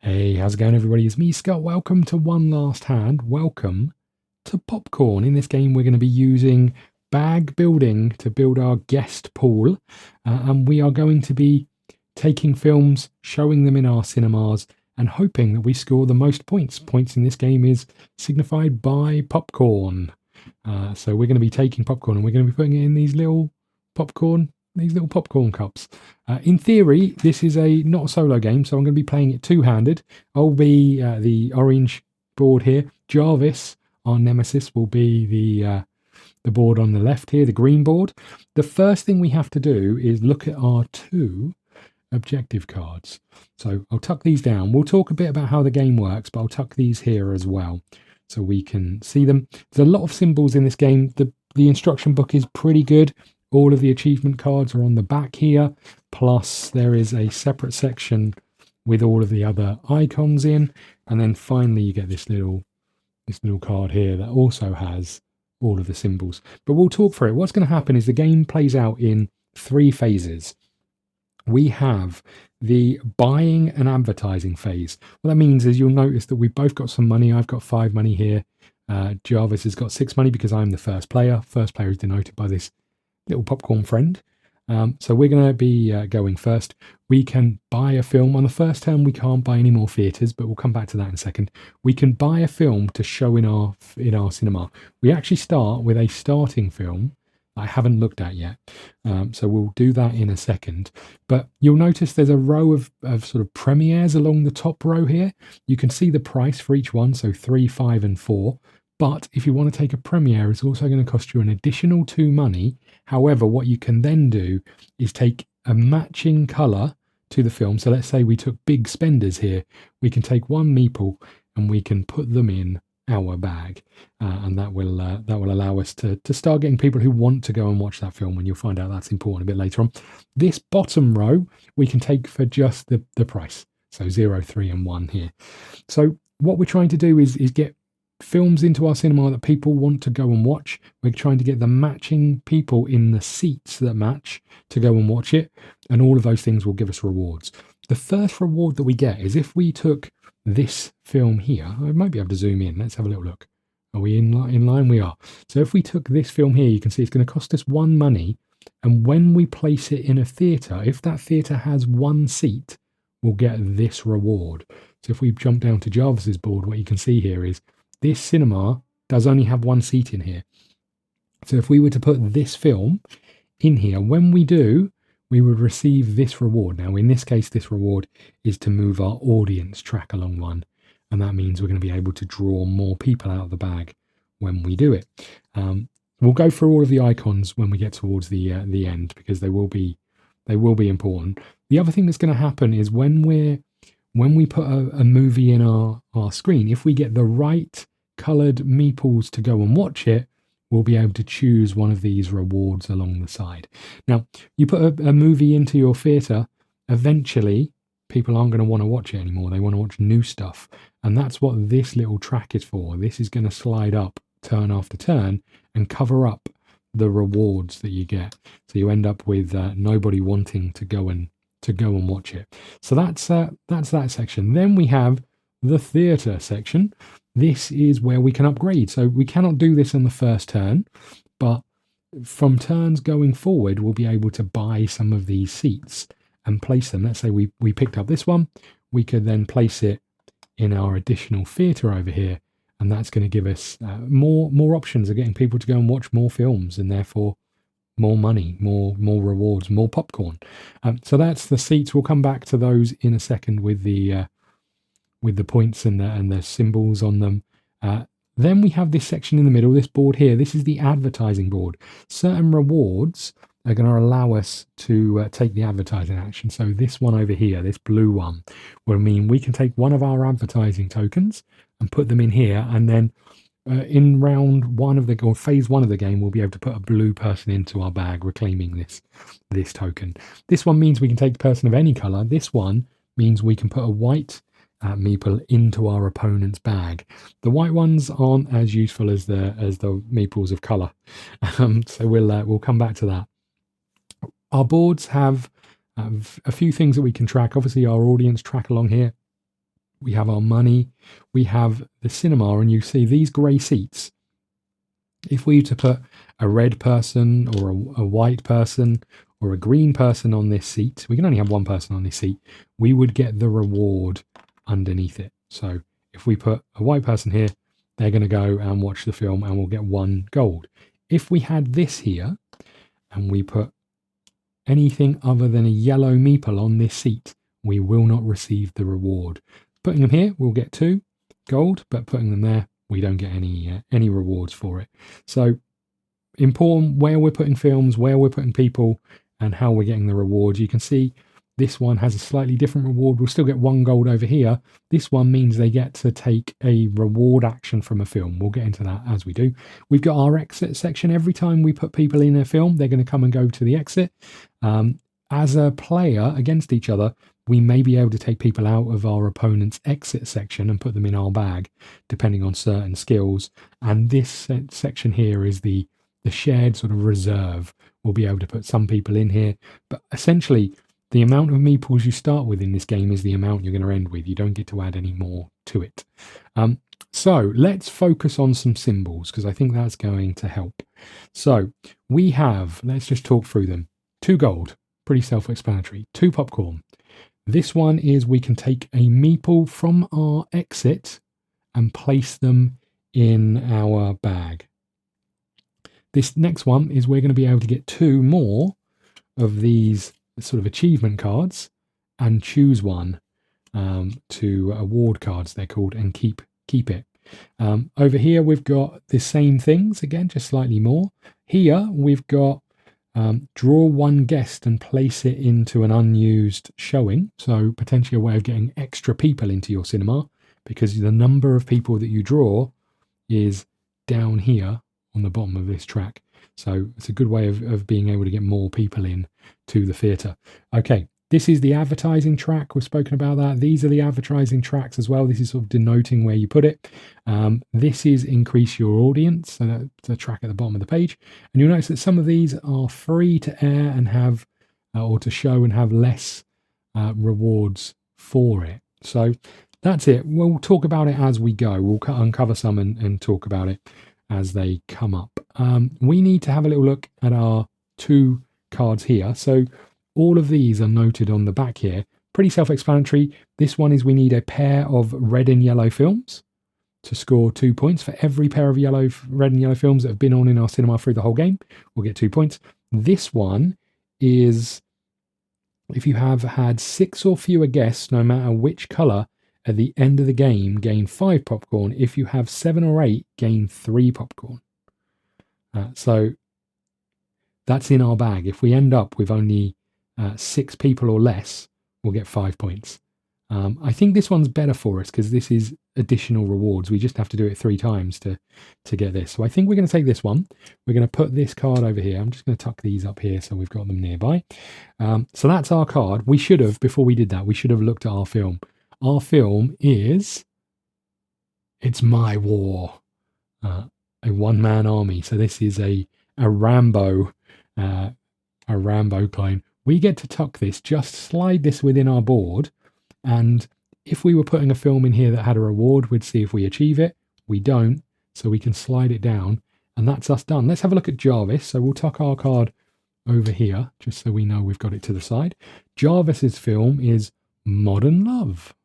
Hey, how's it going, everybody? It's me, Scott. Welcome to One Last Hand. Welcome to Popcorn. In this game, we're going to be using bag building to build our guest pool. And we are going to be taking films, showing them in our cinemas, and hoping that we score the most points. Points in this game is signified by popcorn. So we're going to be taking popcorn and we're going to be putting it in these little popcorn cups. In theory, this is a not a solo game, so I'm going to be playing it two-handed. I'll be the orange board here. Jarvis, our nemesis, will be the board on the left here, the green board. The first thing we have to do is look at our two objective cards. So I'll tuck these down. We'll talk a bit about how the game works, but I'll tuck these here as well so we can see them. There's a lot of symbols in this game. The instruction book is pretty good. All of the achievement cards are on the back here. Plus, there is a separate section with all of the other icons in. And then finally, you get this little card here that also has all of the symbols. But we'll talk through it. What's going to happen is the game plays out in three phases. We have the buying and advertising phase. What that means is you'll notice that we've both got some money. I've got 5 money here. Jarvis has got 6 money because I'm the first player. First player is denoted by this little popcorn friend. So we're going to be going first. We can buy a film. On the first turn, we can't buy any more theatres, but we'll come back to that in a second. We can buy a film to show in our cinema. We actually start with a starting film I haven't looked at yet. So we'll do that in a second. But you'll notice there's a row of sort of premieres along the top row here. You can see the price for each one, so 3, 5, and 4. But if you want to take a premiere, it's also going to cost you an additional 2 money. However, what you can then do is take a matching colour to the film. So let's say we took big spenders here. We can take one meeple and we can put them in our bag, and that will allow us to start getting people who want to go and watch that film. And you'll find out that's important a bit later on. This bottom row we can take for just the price. So 0, 3, and 1 here. So what we're trying to do is get films into our cinema that people want to go and watch. We're trying to get the matching people in the seats that match to go and watch it, and all of those things will give us rewards. The first reward that we get is if we took this film here. I might be able to zoom in. Let's have a little look. Are we in line? We are. So if we took this film here, you can see it's going to cost us 1 money, and when we place it in a theatre, if that theatre has 1 seat, we'll get this reward. So if we jump down to Jarvis's board, what you can see here is this cinema does only have 1 seat in here. So if we were to put this film in here, when we do, we would receive this reward. Now, in this case, this reward is to move our audience track along one. And that means we're going to be able to draw more people out of the bag when we do it. We'll go through all of the icons when we get towards the end, because they will be important. The other thing that's going to happen is when we put a movie in our screen, if we get the right coloured meeples to go and watch it, we'll be able to choose one of these rewards along the side. Now, you put a movie into your theatre, eventually people aren't going to want to watch it anymore. They want to watch new stuff. And that's what this little track is for. This is going to slide up turn after turn and cover up the rewards that you get. So you end up with nobody wanting to go and watch it. So that's that section. Then we have the theatre section. This is where we can upgrade. So we cannot do this on the first turn, but from turns going forward, we'll be able to buy some of these seats and place them. Let's say we picked up this one. We could then place it in our additional theatre over here, and that's going to give us more options of getting people to go and watch more films, and therefore more money, more rewards, more popcorn. So that's the seats. We'll come back to those in a second with the points and the symbols on them. Then we have this section in the middle, this board here. This is the advertising board. Certain rewards are going to allow us to take the advertising action. So this one over here, this blue one, will mean we can take one of our advertising tokens and put them in here, and then in round 1 of or phase 1 of the game, we'll be able to put a blue person into our bag, reclaiming this token. This one means we can take a person of any color. This one means we can put a white meeple into our opponent's bag. The white ones aren't as useful as the meeples of color, so we'll come back to that. Our boards have a few things that we can track. Obviously, our audience track along here. we have our money, we have the cinema, and you see these grey seats. If we were to put a red person or a white person or a green person on this seat, we can only have one person on this seat, we would get the reward underneath it. So if we put a white person here, they're going to go and watch the film and we'll get 1 gold. If we had this here and we put anything other than a yellow meeple on this seat, we will not receive the reward. Putting them here, we'll get 2 gold, but putting them there, we don't get any rewards for it. So important where we're putting films, where we're putting people, and how we're getting the rewards. You can see this one has a slightly different reward. We'll still get 1 gold over here. This one means they get to take a reward action from a film. We'll get into that as we do. We've got our exit section. Every time we put people in a film, they're going to come and go to the exit. As a player against each other, we may be able to take people out of our opponent's exit section and put them in our bag, depending on certain skills. And this section here is the shared sort of reserve. We'll be able to put some people in here, but essentially the amount of meeples you start with in this game is the amount you're going to end with. You don't get to add any more to it. So let's focus on some symbols, because I think that's going to help. So we have, let's just talk through them. 2 gold, pretty self-explanatory. 2 popcorn. This one is we can take a meeple from our exit and place them in our bag. This next one is we're going to be able to get 2 more of these sort of achievement cards and choose one to award cards, they're called, and keep it. Over here we've got the same things again, just slightly more. Here we've got draw 1 guest and place it into an unused showing, so potentially a way of getting extra people into your cinema, because the number of people that you draw is down here on the bottom of this track. So it's a good way of being able to get more people in to the theatre. Okay, this is the advertising track. We've spoken about that. These are the advertising tracks as well. This is sort of denoting where you put it. This is increase your audience. So that's the track at the bottom of the page. And you'll notice that some of these are free to air and have, or to show and have less rewards for it. So that's it. We'll talk about it as we go. We'll uncover some and talk about it as they come up. We need to have a little look at our 2 cards here. So all of these are noted on the back here. Pretty self-explanatory. This one is we need a pair of red and yellow films to score 2 points. For every pair of red and yellow films that have been on in our cinema through the whole game, we'll get 2 points. This one is if you have had 6 or fewer guests, no matter which colour, at the end of the game, gain 5 popcorn. If you have 7 or 8, gain 3 popcorn. So that's in our bag. If we end up with only 6 people or less, we'll get 5 points. I think this one's better for us because this is additional rewards. We just have to do it 3 times to get this. So I think we're going to take this one. We're going to put this card over here. I'm just going to tuck these up here so we've got them nearby. So that's our card. We should have, before we did that, we should have looked at our film. Our film is It's My War, a one-man army. So this is a Rambo clone. We get to tuck this, just slide this within our board, and if we were putting a film in here that had a reward, we'd see if we achieve it. We don't, so we can slide it down, and that's us done. Let's have a look at Jarvis. So we'll tuck our card over here, just so we know we've got it to the side. Jarvis's film is Modern Love.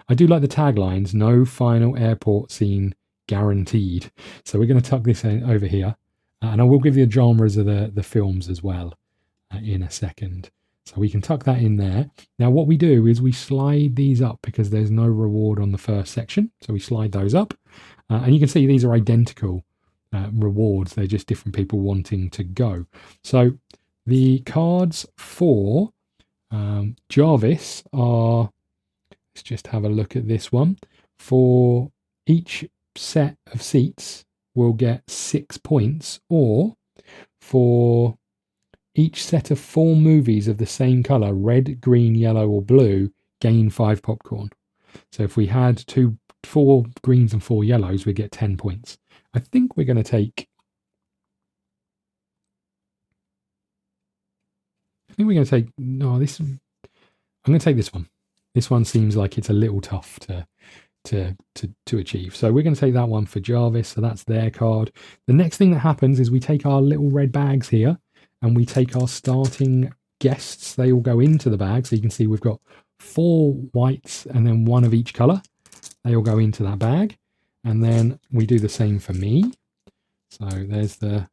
I do like the taglines, no final airport scene guaranteed. So we're going to tuck this in over here. And I will give you the genres of the films as well in a second. So we can tuck that in there. Now what we do is we slide these up because there's no reward on the first section. So we slide those up. And you can see these are identical rewards. They're just different people wanting to go. So the cards for Jarvis are, let's just have a look at this one. For each set of seats, we'll get 6 points, or for each set of 4 movies of the same colour, red, green, yellow or blue, gain 5 popcorn. So if we had 4 greens and 4 yellows, we'd get 10 points. I think we're going to take... No, I'm going to take this one. This one seems like it's a little tough to achieve. So we're going to take that one for Jarvis. So that's their card. The next thing that happens is we take our little red bags here and we take our starting guests. They all go into the bag. So you can see we've got 4 whites and then 1 of each color. They all go into that bag. And then we do the same for me. So there's the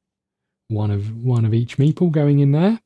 one of each meeple going in there.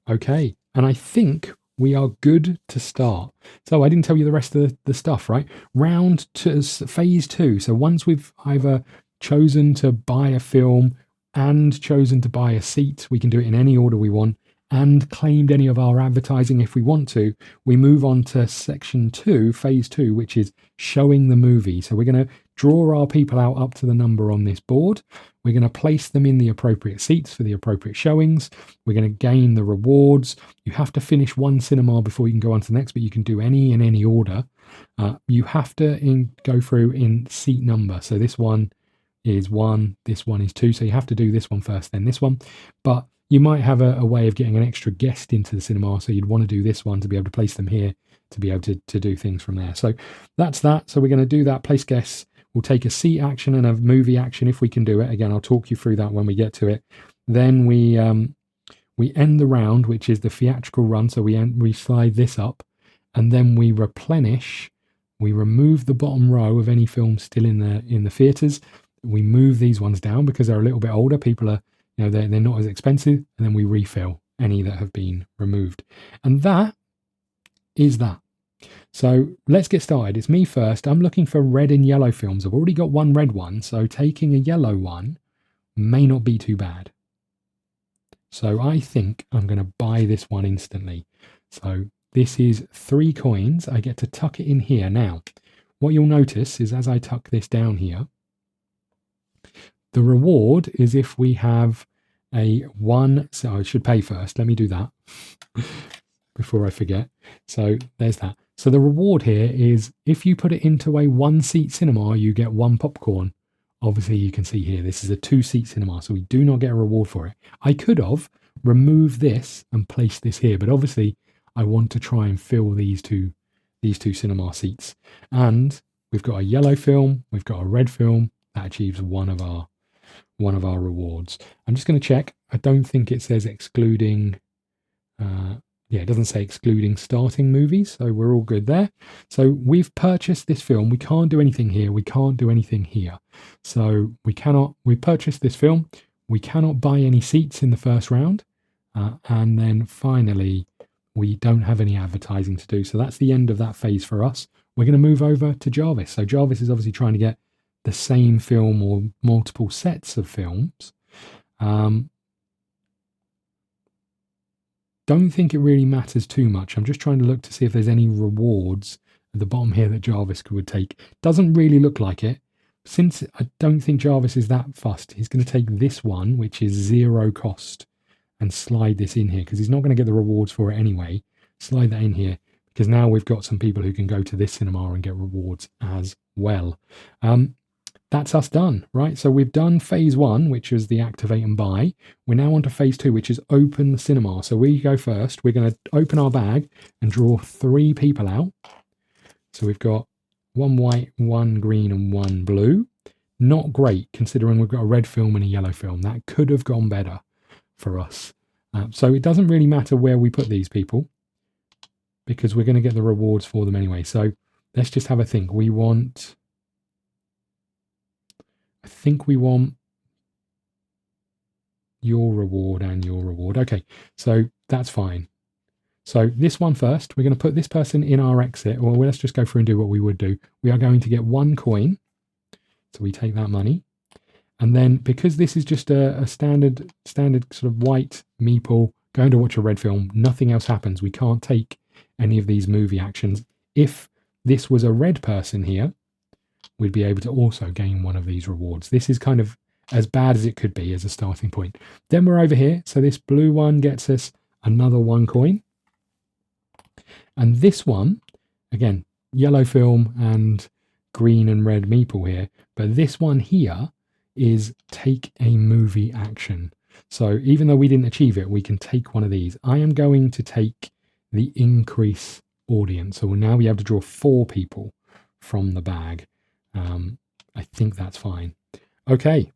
Okay. And I think we are good to start. So I didn't tell you the rest of the stuff, right? Round to phase 2. So once we've either chosen to buy a film and chosen to buy a seat, we can do it in any order we want, and claimed any of our advertising if we want to, we move on to section 2, phase 2, which is showing the movie. So we're going to draw our people out up to the number on this board. We're going to place them in the appropriate seats for the appropriate showings. We're going to gain the rewards. You have to finish one cinema before you can go on to the next, but you can do any in any order. You have to go through in seat number. So this one is 1, this one is 2. So you have to do this one first, then this one. But you might have a way of getting an extra guest into the cinema, so you'd want to do this one to be able to place them here to be able to do things from there. So that's that. So we're going to do that, place guests. We'll take a seat action and a movie action if we can do it. Again, I'll talk you through that when we get to it. Then we end the round, which is the theatrical run. So we slide this up, and then we replenish. We remove the bottom row of any film still in the theaters. We move these ones down because they're a little bit older. People are, they're not as expensive, and then we refill any that have been removed. And that is that. So let's get started. It's me first. I'm looking for red and yellow films. I've already got one red one, so taking a yellow one may not be too bad. So I think I'm going to buy this one instantly. So this is 3 coins. I get to tuck it in here. Now, what you'll notice is as I tuck this down here, the reward is if we have a 1. So I should pay first. Let me do that before I forget. So there's that. So the reward here is if you put it into a 1-seat cinema, you get 1 popcorn. Obviously, you can see here, this is a 2-seat cinema, so we do not get a reward for it. I could have removed this and placed this here, but obviously I want to try and fill these two cinema seats. And we've got a yellow film, we've got a red film. That achieves one of our rewards. I'm just going to check. I don't think it says excluding. It doesn't say excluding starting movies, so we're all good there. So we've purchased this film. We can't do anything here. We can't do anything here. So we purchased this film. We cannot buy any seats in the first round. And then finally, we don't have any advertising to do. So that's the end of that phase for us. We're going to move over to Jarvis. So Jarvis is obviously trying to get the same film or multiple sets of films. Don't think it really matters too much. I'm just trying to look to see if there's any rewards at the bottom here that Jarvis would take. Doesn't really look like it. Since I don't think Jarvis is that fussed, he's going to take this one, which is 0 cost, and slide this in here because he's not going to get the rewards for it anyway. Slide that in here because now we've got some people who can go to this cinema and get rewards as well. That's us done, right? So we've done phase 1, which is the activate and buy. We're now on to phase 2, which is open the cinema. So we go first. We're going to open our bag and draw 3 people out. So we've got 1 white, 1 green, and 1 blue. Not great, considering we've got a red film and a yellow film. That could have gone better for us. So it doesn't really matter where we put these people because we're going to get the rewards for them anyway. So let's just have a think. I think we want your reward and your reward. Okay, so that's fine. So this one first, we're going to put this person in our exit. Well, let's just go through and do what we would do. We are going to get 1 coin. So we take that money. And then because this is just a standard sort of white meeple going to watch a red film, nothing else happens. We can't take any of these movie actions. If this was a red person here, we'd be able to also gain one of these rewards. This is kind of as bad as it could be as a starting point. Then we're over here. So this blue one gets us another 1 coin. And this one, again, yellow film and green and red meeple here. But this one here is take a movie action. So even though we didn't achieve it, we can take one of these. I am going to take the increase audience. So we'll now be able to draw 4 people from the bag. I think that's fine. Okay,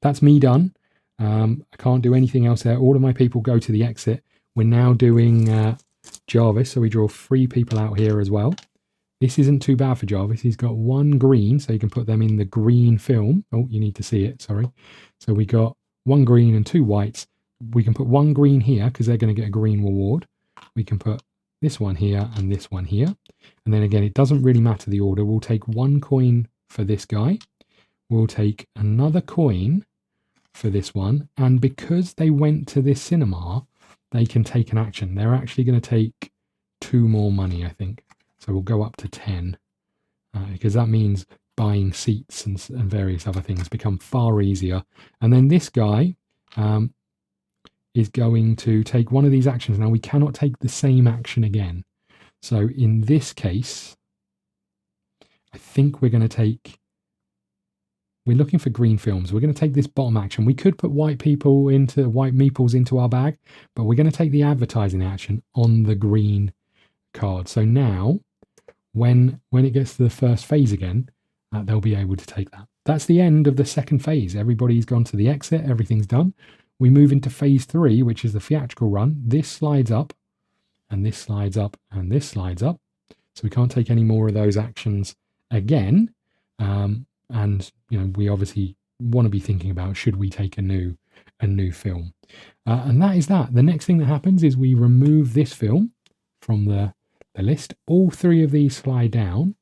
that's me done. I can't do anything else there. All of my people go to the exit. We're now doing Jarvis, so we draw 3 people out here as well. This isn't too bad for Jarvis. He's got 1 green, so you can put them in the green film. Oh, you need to see it, sorry. So we got 1 green and 2 whites. We can put 1 green here because they're going to get a green reward. We can put this one here and this one here. And then again, it doesn't really matter the order. We'll take 1 coin for this guy. We'll take another coin for this one. And because they went to this cinema, they can take an action. They're actually going to take 2 more money, I think. So we'll go up to 10 because that means buying seats and various other things become far easier. And then this guy is going to take one of these actions. Now we cannot take the same action again. So in this case, I think we're going to take, we're looking for green films. We're going to take this bottom action. We could put white meeples into our bag, but we're going to take the advertising action on the green card. So now when it gets to the first phase again, they'll be able to take that. That's the end of the second phase. Everybody's gone to the exit. Everything's done. We move into phase 3, which is the theatrical run. This slides up, and this slides up, and this slides up. So we can't take any more of those actions again. And we obviously want to be thinking about, should we take a new film? And that is that. The next thing that happens is we remove this film from the list. All 3 of these slide down,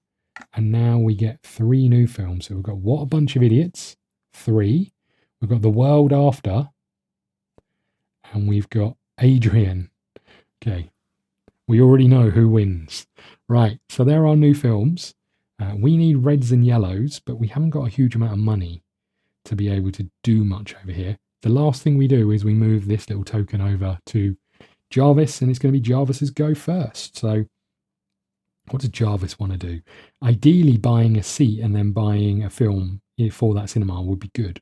and now we get 3 new films. So we've got What a Bunch of Idiots, 3. We've got The World After, and we've got Adrian. Okay, we already know who wins. Right, so there are new films. We need reds and yellows, but we haven't got a huge amount of money to be able to do much over here. The last thing we do is we move this little token over to Jarvis, and it's going to be Jarvis's go first. So what does Jarvis want to do? Ideally, buying a seat and then buying a film for that cinema would be good.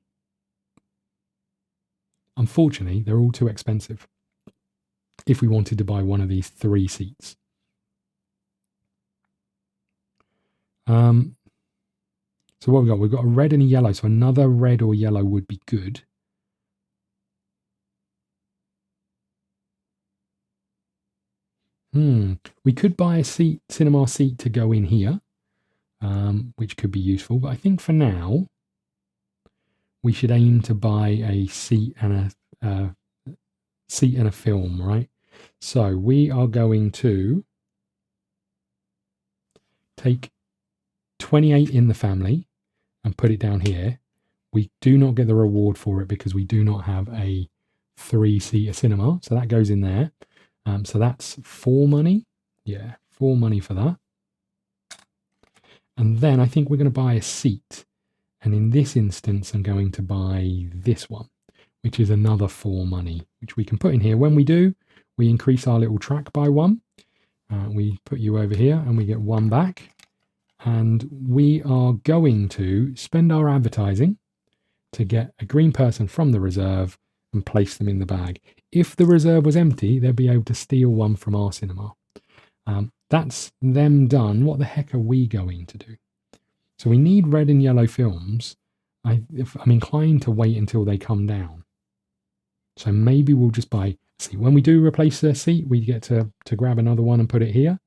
Unfortunately, they're all too expensive if we wanted to buy one of these 3 seats. So what we've got? We've got a red and a yellow. So another red or yellow would be good. We could buy a cinema seat to go in here, which could be useful. But I think for now, we should aim to buy a seat and a film, right? So we are going to take 28 in the family and put it down here. We do not get the reward for it because we do not have a 3-seater cinema. So that goes in there. So that's 4 money. Yeah, 4 money for that. And then I think we're going to buy a seat. And in this instance, I'm going to buy this one, which is another 4 money, which we can put in here. When we do, we increase our little track by 1. We put you over here and we get 1 back. And we are going to spend our advertising to get a green person from the reserve and place them in the bag. If the reserve was empty, they'd be able to steal one from our cinema. That's them done. What the heck are we going to do? So we need red and yellow films. I'm inclined to wait until they come down. So maybe we'll just buy, see, when we do replace a seat, we get to grab another one and put it here.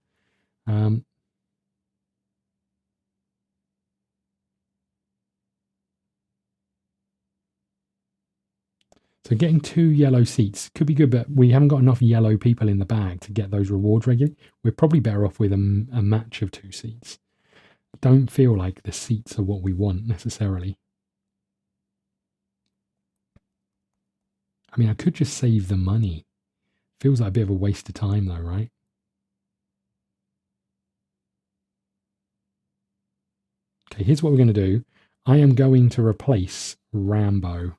So getting 2 yellow seats could be good, but we haven't got enough yellow people in the bag to get those rewards regularly. We're probably better off with a match of 2 seats. I don't feel like the seats are what we want necessarily. I mean, I could just save the money. Feels like a bit of a waste of time though, right? Okay, here's what we're going to do. I am going to replace Rambo.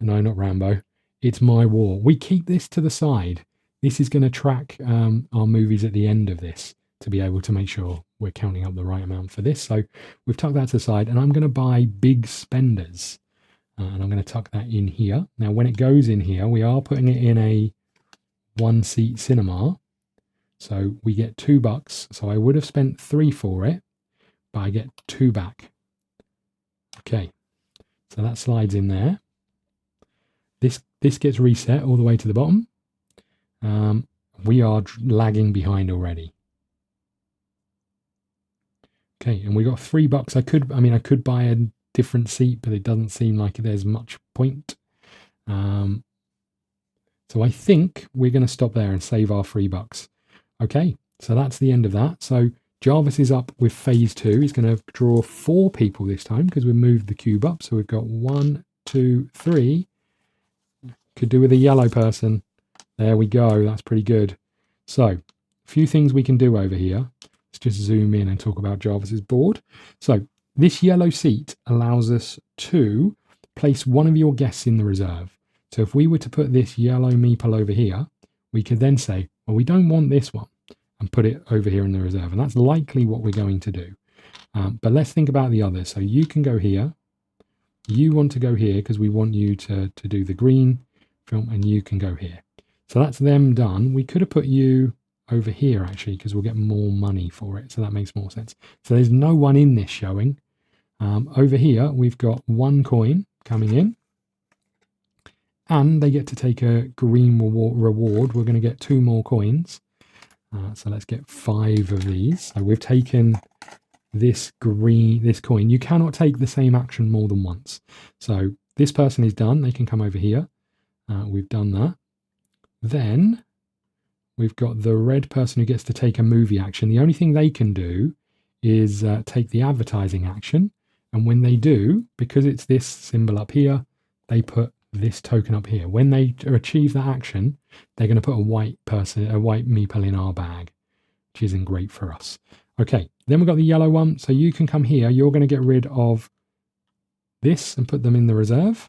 No, not Rambo. It's My War. We keep this to the side. This is going to track our movies at the end of this to be able to make sure we're counting up the right amount for this. So we've tucked that to the side, and I'm going to buy Big Spenders. And I'm going to tuck that in here. Now, when it goes in here, we are putting it in a 1-seat cinema. So we get $2. So I would have spent 3 for it, but I get 2 back. Okay, so that slides in there. This gets reset all the way to the bottom. We are lagging behind already. Okay, and we got $3. I could buy a different seat, but it doesn't seem like there's much point. So I think we're going to stop there and save our $3. Okay, so that's the end of that. So Jarvis is up with phase 2. He's going to draw 4 people this time because we moved the cube up. So we've got 1, 2, 3. Could do with a yellow person. There we go. That's pretty good. So a few things we can do over here. Let's just zoom in and talk about Jarvis's board. So this yellow seat allows us to place one of your guests in the reserve. So if we were to put this yellow meeple over here, we could then say, well, we don't want this one, and put it over here in the reserve. And that's likely what we're going to do. But let's think about the others. So you can go here. You want to go here because we want you to do the green film, and you can go here. So that's them done. We could have put you over here actually because we'll get more money for it. So that makes more sense. So there's no one in this showing. Over here, we've got 1 coin coming in. And they get to take a green reward. We're going to get 2 more coins. So let's get 5 of these. So we've taken this coin. You cannot take the same action more than once. So this person is done. They can come over here. We've done that. Then we've got the red person who gets to take a movie action. The only thing they can do is take the advertising action. And when they do, because it's this symbol up here, they put this token up here. When they achieve that action, they're going to put a white meeple in our bag, which isn't great for us. Okay, then we've got the yellow one. So you can come here. You're going to get rid of this and put them in the reserve.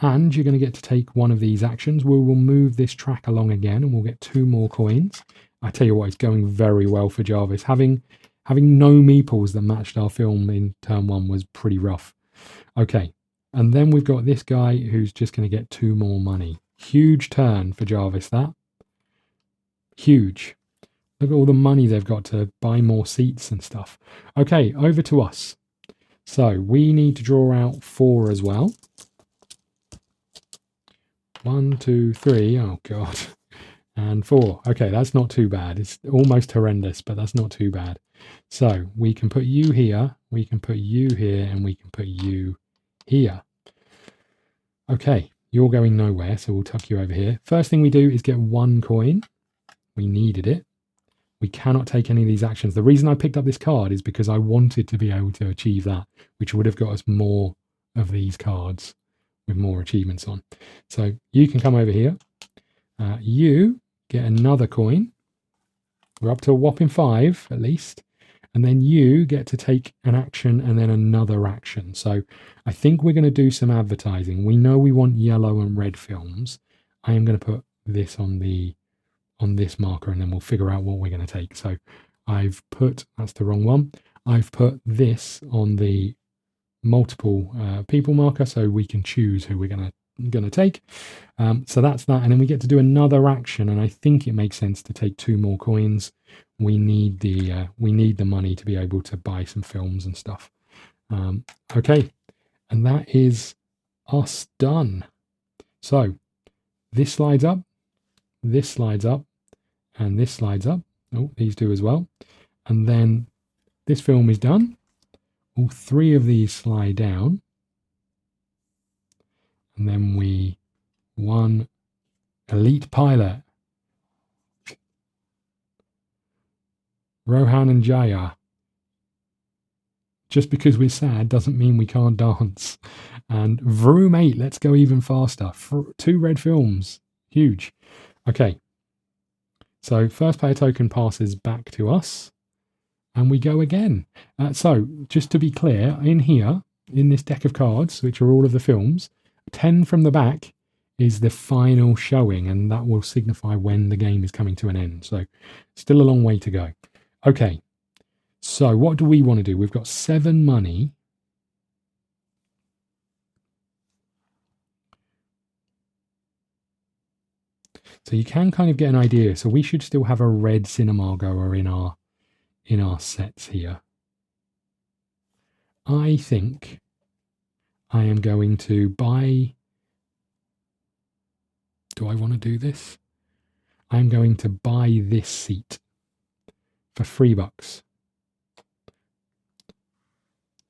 And you're going to get to take one of these actions. We will move this track along again and we'll get 2 more coins. I tell you what, it's going very well for Jarvis. Having no meeples that matched our film in turn 1 was pretty rough. Okay, and then we've got this guy who's just going to get 2 more money. Huge turn for Jarvis, that. Huge. Look at all the money they've got to buy more seats and stuff. Okay, over to us. So we need to draw out 4 as well. 1, 2, 3. Oh, God. And 4. Okay, that's not too bad. It's almost horrendous, but that's not too bad. So we can put you here, we can put you here, and we can put you here. Okay, you're going nowhere, so we'll tuck you over here. First thing we do is get 1 coin. We needed it. We cannot take any of these actions. The reason I picked up this card is because I wanted to be able to achieve that, which would have got us more of these cards with more achievements on. So you can come over here. You get another coin. We're up to a whopping 5 at least. And then you get to take an action and then another action. So I think we're going to do some advertising. We know we want yellow and red films. I am going to put this on this marker and then we'll figure out what we're going to take. So I've put, that's the wrong one. I've put this on the multiple people marker so we can choose who we're going to take. So that's that. And then we get to do another action. And I think it makes sense to take 2 more coins. We need the money to be able to buy some films and stuff. Okay, and that is us done. So this slides up, and this slides up. Oh, these do as well. And then this film is done. All 3 of these slide down. And then we won Elite Pilot. Rohan and Jaya. Just because we're sad doesn't mean we can't dance. And Vroom 8, let's go even faster. 2 red films. Huge. Okay. So first player token passes back to us. And we go again. So just to be clear, in here, in this deck of cards, which are all of the films, 10 from the back is the final showing. And that will signify when the game is coming to an end. So still a long way to go. Okay, so what do we want to do? We've got 7 money. So you can kind of get an idea. So we should still have a red cinema goer in our sets here. I think I am going to buy. Do I want to do this? I'm going to buy this seat for $3.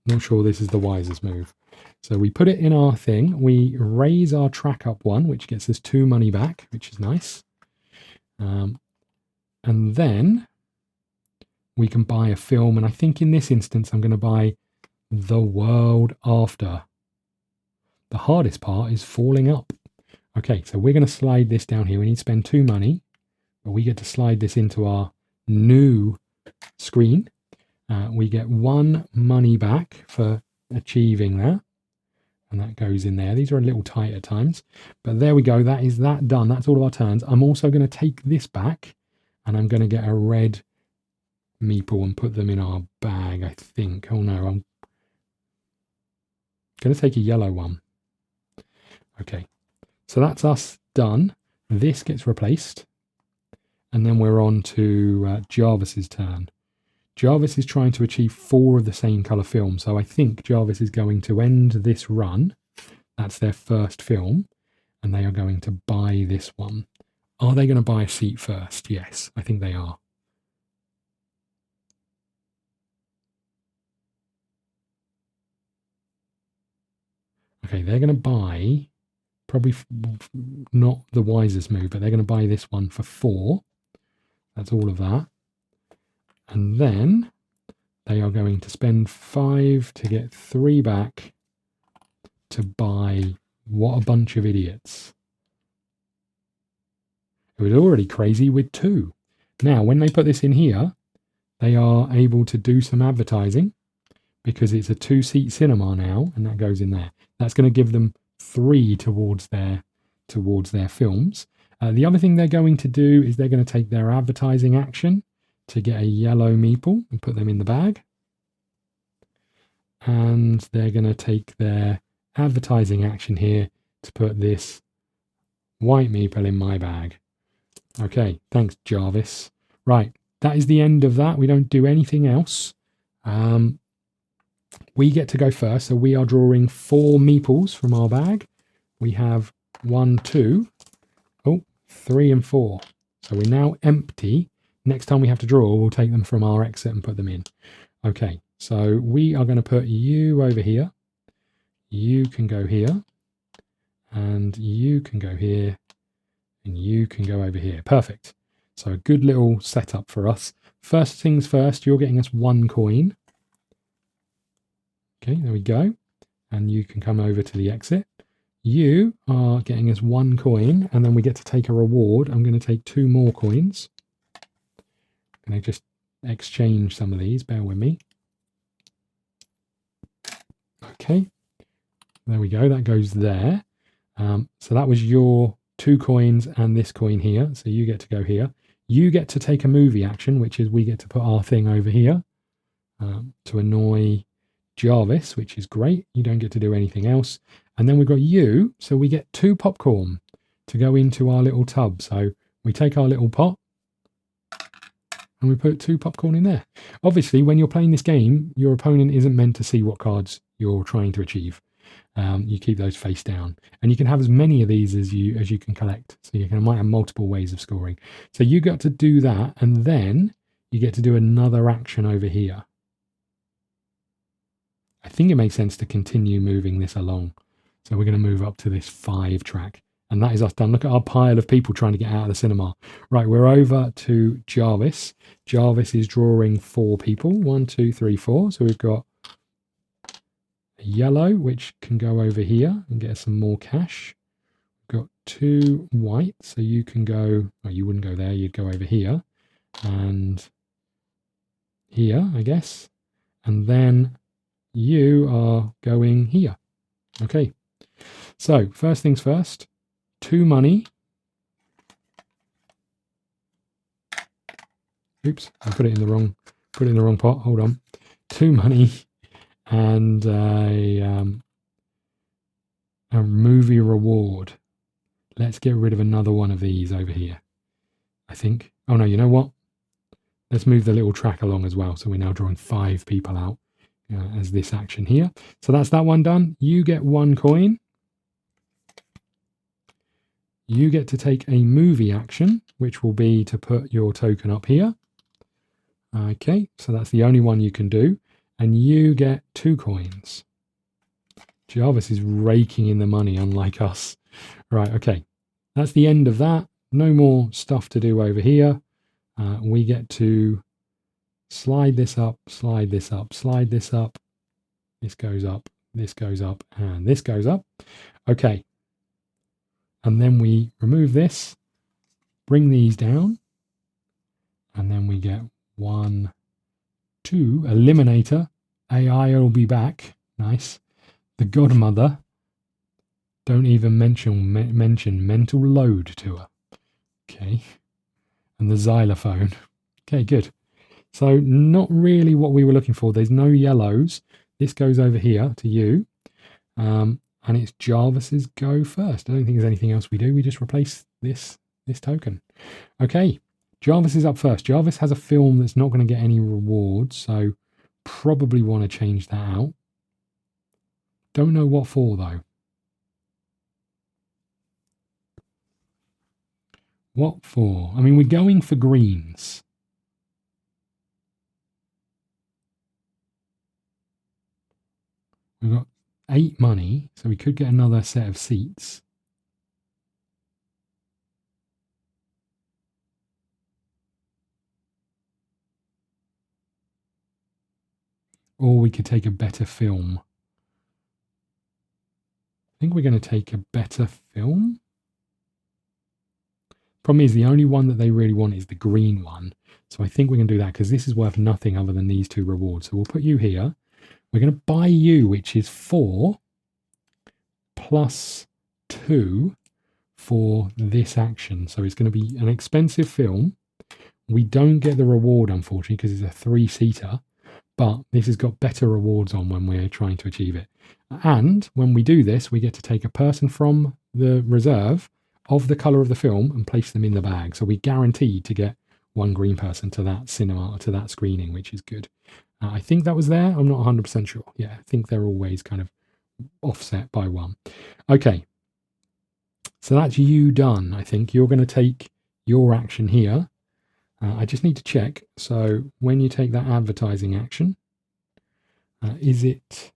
Not sure this is the wisest move. So we put it in our thing. We raise our track up one, which gets us 2 money back, which is nice. And then we can buy a film. And I think in this instance, I'm going to buy The World After. The hardest part is falling up. Okay, so we're going to slide this down here. We need to spend 2 money, but we get to slide this into our new screen. We get 1 money back for achieving that. And that goes in there. These are a little tight at times. But there we go. That is that done. That's all of our turns. I'm also going to take this back. And I'm going to get a red meeple and put them in our bag, I think. Oh, no. I'm going to take a yellow one. Okay. So that's us done. This gets replaced. And then we're on to Jarvis's turn. Jarvis is trying to achieve 4 of the same colour film. So I think Jarvis is going to end this run. That's their first film. And they are going to buy this one. Are they going to buy a seat first? Yes, I think they are. Okay, they're going to buy, probably not the wisest move, but they're going to buy this one for 4. That's all of that. And then they are going to spend 5 to get 3 back to buy What a Bunch of Idiots. It was already crazy with 2. Now, when they put this in here, they are able to do some advertising because it's a 2-seat cinema now, and that goes in there. That's going to give them 3 towards their films. The other thing they're going to do is they're going to take their advertising action to get a yellow meeple and put them in the bag. And they're going to take their advertising action here to put this white meeple in my bag. Okay, thanks, Jarvis. Right, that is the end of that. We don't do anything else. We get to go first, so we are drawing 4 meeples from our bag. We have 1, 2, 3 and 4. So we're now empty. Next time we have to draw, we'll take them from our exit and put them in. Okay, so we are going to put you over here. You can go here. And you can go here. And you can go over here. Perfect. So a good little setup for us. First things first, you're getting us 1 coin. Okay, there we go. And you can come over to the exit. You are getting us 1 coin, and then we get to take a reward. I'm going to take 2 more coins. Can I just exchange some of these? Bear with me. Okay, there we go. That goes there. So that was your 2 coins and this coin here. So you get to go here. You get to take a movie action, which is we get to put our thing over here to annoy Jarvis, which is great. You don't get to do anything else. And then we've got you. So we get 2 popcorn to go into our little tub. So we take our little pot and we put 2 popcorn in there. Obviously, when you're playing this game, your opponent isn't meant to see what cards you're trying to achieve. You keep those face down, and you can have as many of these as you can collect. So might have multiple ways of scoring. So you got to do that, and then you get to do another action over here. I think it makes sense to continue moving this along. So we're going to move up to this 5 track. And that is us done. Look at our pile of people trying to get out of the cinema. Right, we're over to Jarvis. Jarvis is drawing 4 people. 1, 2, 3, 4. So we've got a yellow, which can go over here and get us some more cash. We've got 2 white. So you can go, well, you wouldn't go there. You'd go over here and here, I guess. And then you are going here. Okay. So first things first. 2 money. Oops, I put it in the wrong pot. Hold on. 2 money and a movie reward. Let's get rid of another one of these over here, I think. Oh no, you know what? Let's move the little track along as well. So we're now drawing 5 people out as this action here. So that's that one done. You get 1 coin. You get to take a movie action, which will be to put your token up here. Okay, so that's the only one you can do. And you get 2 coins. Jarvis is raking in the money, unlike us. Right, okay. That's the end of that. No more stuff to do over here. We get to slide this up, slide this up, slide this up. This goes up, this goes up, and this goes up. Okay. And then we remove this, bring these down, and then we get 1, 2, eliminator. AI will be back. Nice. The godmother. Don't even mention mental load to her. Okay. And the xylophone. Okay, good. So not really what we were looking for. There's no yellows. This goes over here to you. And it's Jarvis's go first. I don't think there's anything else we do. We just replace this token. Okay. Jarvis is up first. Jarvis has a film that's not going to get any rewards. So probably want to change that out. Don't know what for though. What for? I mean, we're going for greens. We've got 8 money, so we could get another set of seats. Or we could take a better film. I think we're going to take a better film. Problem is, the only one that they really want is the green one. So I think we're going to do that because this is worth nothing other than these 2 rewards. So we'll put you here. We're going to buy you, which is 4 plus 2 for this action. So it's going to be an expensive film. We don't get the reward, unfortunately, because it's a 3-seater. But this has got better rewards on when we're trying to achieve it. And when we do this, we get to take a person from the reserve of the colour of the film and place them in the bag. So we're guaranteed to get 1 green person to that cinema, to that screening, which is good. I think that was there. I'm not 100% sure. Yeah, I think they're always kind of offset by 1. Okay. So that's you done. I think you're going to take your action here. I just need to check. So when you take that advertising action, is it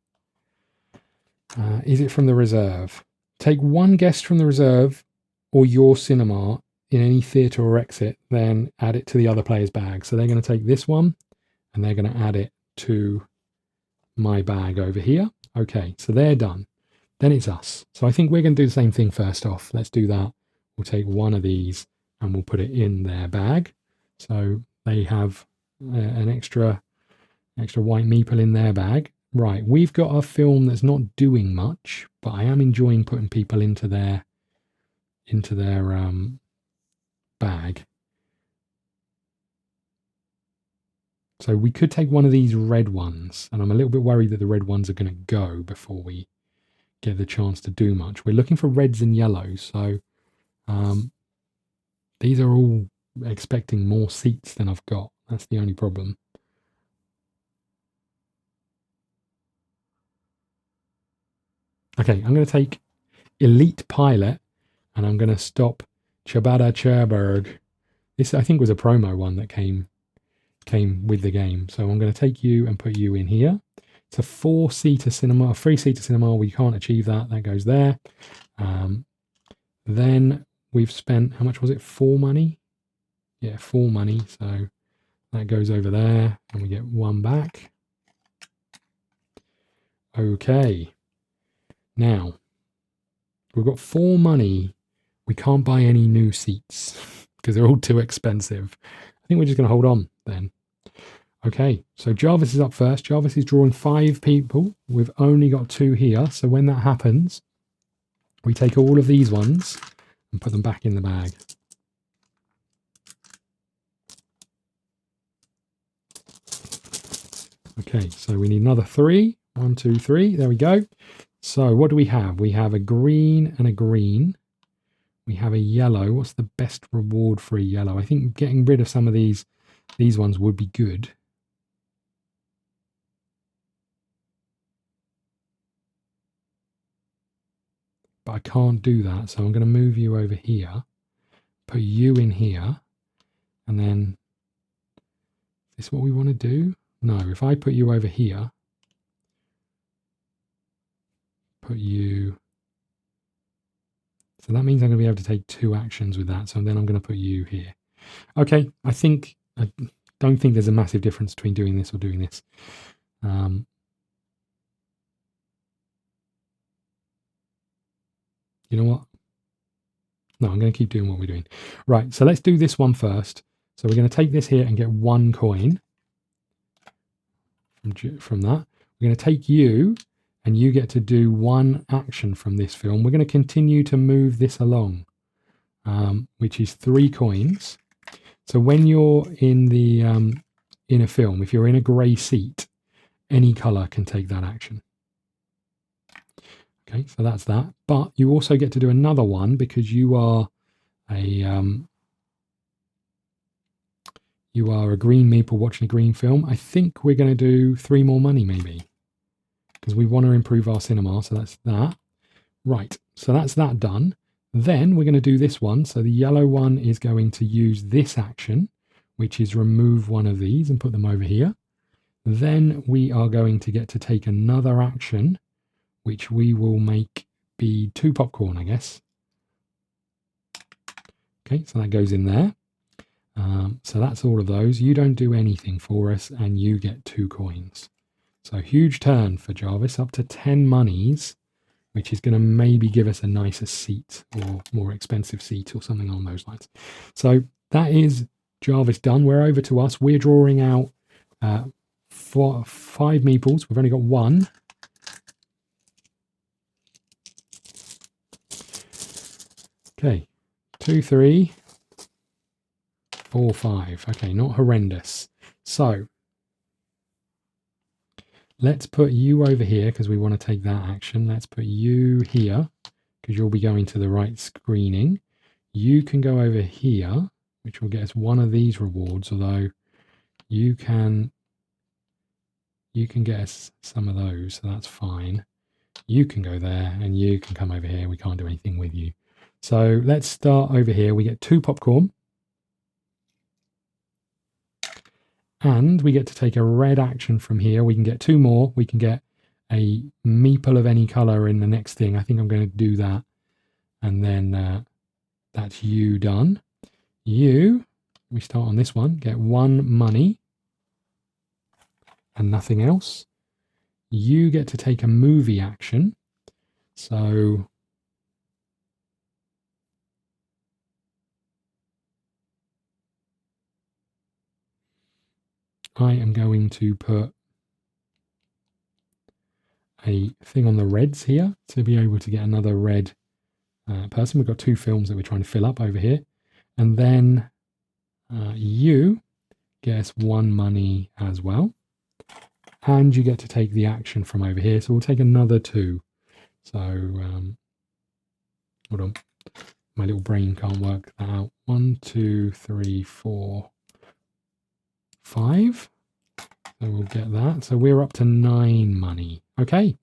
from the reserve? Take 1 guest from the reserve or your cinema in any theatre or exit, then add it to the other player's bag. So they're going to take this one and they're going to add it to my bag over here. Okay, so they're done. Then it's us. So I think we're going to do the same thing first off. Let's do that. We'll take 1 of these and we'll put it in their bag. So they have an extra white meeple in their bag. Right, we've got a film that's not doing much, but I am enjoying putting people into their bag. So we could take one of these red ones, and I'm a little bit worried that the red ones are going to go before we get the chance to do much. We're looking for reds and yellows, so these are all expecting more seats than I've got. That's the only problem. Okay, I'm going to take Elite Pilot, and I'm going to stop Chabada Cherberg. This, I think, was a promo one that came with the game. So I'm going to take you and put you in here. It's a 4-seater cinema, a 3-seater cinema. We can't achieve that. That goes there. Then we've spent, how much was it? 4 money? Yeah, 4 money. So that goes over there, and we get 1 back. Okay. Now, we've got 4 money. We can't buy any new seats because they're all too expensive. I think we're just going to hold on then. Okay, so Jarvis is up first. Jarvis is drawing 5 people. We've only got 2 here. So when that happens, we take all of these ones and put them back in the bag. Okay, so we need another 3. 1, 2, 3. There we go. So what do we have? We have a green and a green. We have a yellow. What's the best reward for a yellow? I think getting rid of some of these ones would be good. But I can't do that, so I'm going to move you over here, put you in here, and then, is this what we want to do? No, if I put you over here, put you, so that means I'm going to be able to take 2 actions with that, so then I'm going to put you here. Okay, I don't think there's a massive difference between doing this or doing this. You know what? No, I'm going to keep doing what we're doing. Right, so let's do this one first. So we're going to take this here and get 1 coin from that. We're going to take you, and you get to do 1 action from this film. We're going to continue to move this along, which is 3 coins. So when you're in the in a film, if you're in a grey seat, any colour can take that action. Okay, so that's that. But you also get to do another one because you are a green meeple watching a green film. I think we're going to do 3 more money maybe because we want to improve our cinema. So that's that. Right, so that's that done. Then we're going to do this one. So the yellow one is going to use this action, which is remove one of these and put them over here. Then we are going to get to take another action, which we will make be 2 popcorn, I guess. Okay, so that goes in there. So that's all of those. You don't do anything for us, and you get 2 coins. So huge turn for Jarvis, up to 10 monies, which is going to maybe give us a nicer seat or more expensive seat or something along those lines. So that is Jarvis done. We're over to us. We're drawing out 5 meeples. We've only got 1. Okay, 2, 3, 4, 5. Okay, not horrendous. So let's put you over here because we want to take that action. Let's put you here because you'll be going to the right screening. You can go over here, which will get us 1 of these rewards, although you can get us some of those, so that's fine. You can go there, and you can come over here. We can't do anything with you. So let's start over here. We get 2 popcorn. And we get to take a red action from here. We can get 2 more. We can get a meeple of any colour in the next thing. I think I'm going to do that. And then that's you done. You, we start on this one, get 1 money and nothing else. You get to take a movie action. So I am going to put a thing on the reds here to be able to get another red person. We've got 2 films that we're trying to fill up over here. And then you get us 1 money as well. And you get to take the action from over here. So we'll take another 2. So, hold on. My little brain can't work that out. 1, 2, 3, 4, 5. So we'll get that. So we're up to 9 money. Okay.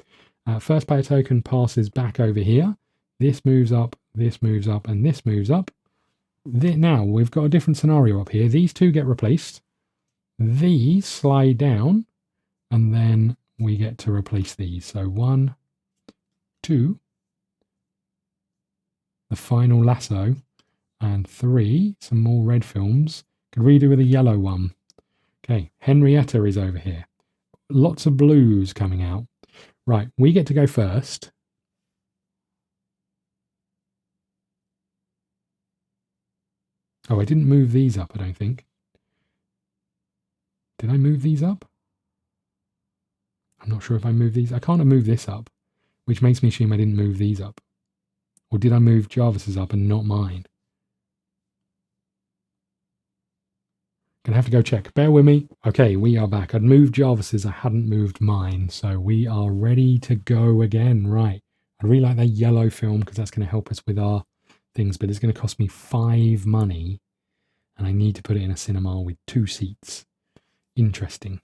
First player token passes back over here. This moves up, and this moves up. Now we've got a different scenario up here. These 2 get replaced. These slide down, and then we get to replace these. So 1, 2, the final lasso, and 3, some more red films. Could we do with a yellow one? Okay, Henrietta is over here. Lots of blues coming out. Right, we get to go first. Oh, I didn't move these up, I don't think. Did I move these up? I'm not sure if I moved these. I can't have moved this up, which makes me assume I didn't move these up. Or did I move Jarvis's up and not mine? Gonna have to go check. Bear with me. Okay, we are back. I'd moved Jarvis's, I hadn't moved mine. So we are ready to go again. Right. I really like that yellow film because that's going to help us with our things, but it's going to cost me 5 money, and I need to put it in a cinema with 2 seats. Interesting.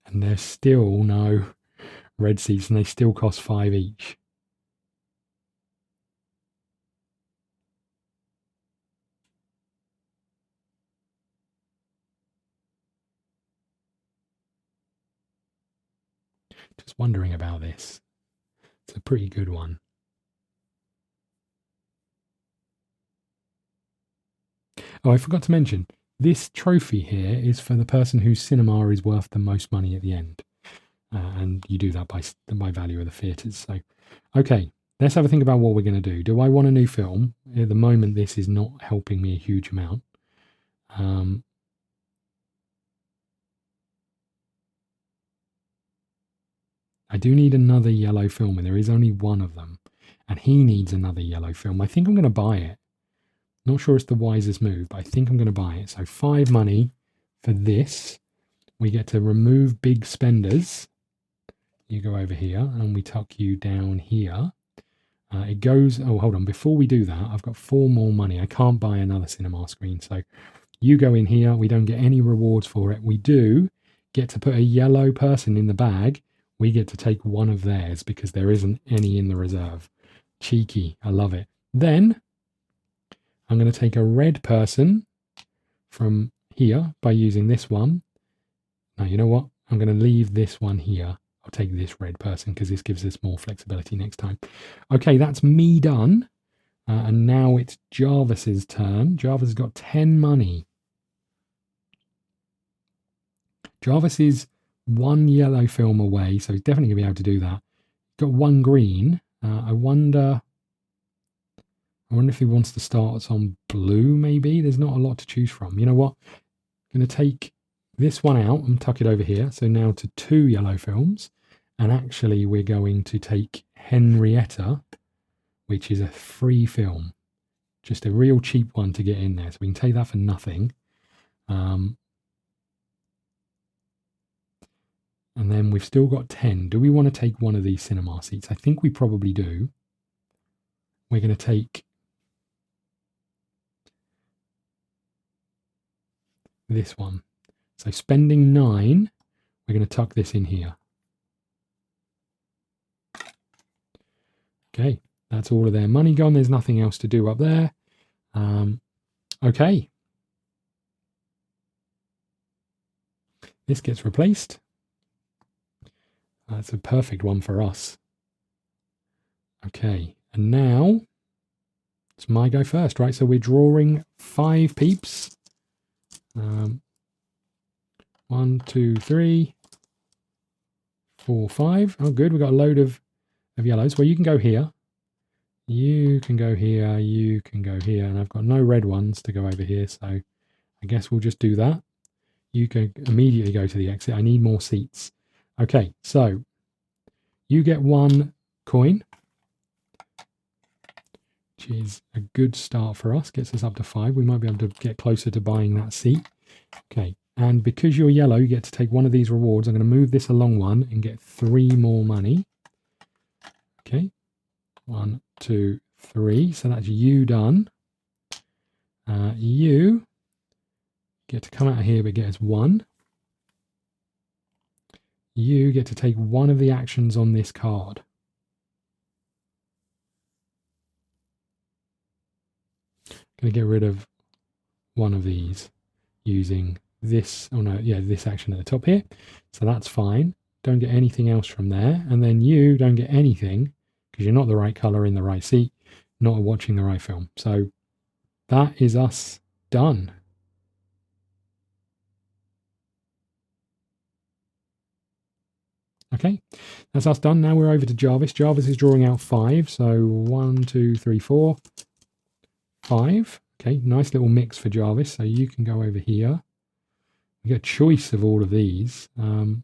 And there's still no red seats, and they still cost 5 each. Just wondering about this. It's a pretty good one. Oh, I forgot to mention, this trophy here is for the person whose cinema is worth the most money at the end. And you do that by value of the theatres. So, okay, let's have a think about what we're going to do. Do I want a new film? At the moment, this is not helping me a huge amount. I do need another yellow film, and there is only one of them. And he needs another yellow film. I think I'm going to buy it. Not sure it's the wisest move, but I think I'm going to buy it. So 5 money for this. We get to remove big spenders. You go over here, and we tuck you down here. It goes... Oh, hold on. Before we do that, I've got 4 more money. I can't buy another cinema screen. So you go in here. We don't get any rewards for it. We do get to put a yellow person in the bag. We get to take one of theirs because there isn't any in the reserve. Cheeky. I love it. Then I'm going to take a red person from here by using this one. Now, you know what? I'm going to leave this one here. I'll take this red person because this gives us more flexibility next time. Okay, that's me done. And now it's Jarvis's turn. Jarvis has got 10 money. Jarvis is 1 yellow film away, so he's definitely going to be able to do that. Got 1 green. I wonder if he wants to start us on blue, maybe. There's not a lot to choose from. You know what? I'm going to take this one out and tuck it over here. So now to 2 yellow films. And actually, we're going to take Henrietta, which is a free film. Just a real cheap one to get in there. So we can take that for nothing. And then we've still got 10. Do we want to take one of these cinema seats? I think we probably do. We're going to take this one. So spending 9, we're going to tuck this in here. Okay, that's all of their money gone. There's nothing else to do up there. Okay. This gets replaced. That's a perfect one for us. Okay, and now it's my go first, right? So we're drawing 5 peeps. 1, 2, 3, 4, 5. Oh, good. We've got a load of yellows. Well, you can go here. You can go here. You can go here. And I've got no red ones to go over here. So I guess we'll just do that. You can immediately go to the exit. I need more seats. Okay, so you get 1 coin, which is a good start for us. Gets us up to 5. We might be able to get closer to buying that seat. Okay, and because you're yellow, you get to take one of these rewards. I'm going to move this along one and get 3 more money. Okay, 1, 2, 3. So that's you done. You get to come out of here, but get us 1. You get to take one of the actions on this card. Going to get rid of one of these using this. Oh no, yeah, this action at the top here. So that's fine. Don't get anything else from there. And then you don't get anything because you're not the right color in the right seat, not watching the right film. So that is us done. Okay, that's us done. Now we're over to Jarvis. Jarvis is drawing out 5. So 1, 2, 3, 4, 5. Okay, nice little mix for Jarvis. So you can go over here. We get a choice of all of these. Might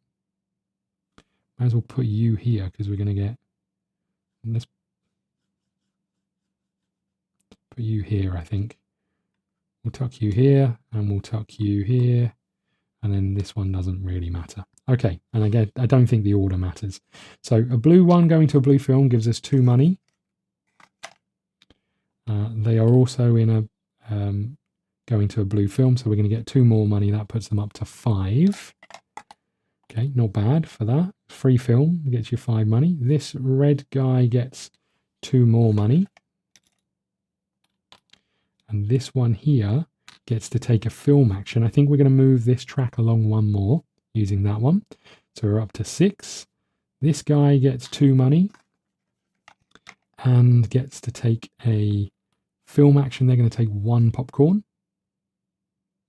as well put you here because we're going to get... Let's put you here, I think. We'll tuck you here and we'll tuck you here. And then this one doesn't really matter. Okay, and again, I don't think the order matters. So a blue one going to a blue film gives us 2 money. They are also in a going to a blue film, so we're going to get 2 more money. That puts them up to 5. Okay, not bad for that. Free film gets you 5 money. This red guy gets 2 more money. And this one here gets to take a film action. I think we're going to move this track along 1 more using that one. So we're up to 6. This guy gets 2 money and gets to take a film action. They're going to take 1 popcorn.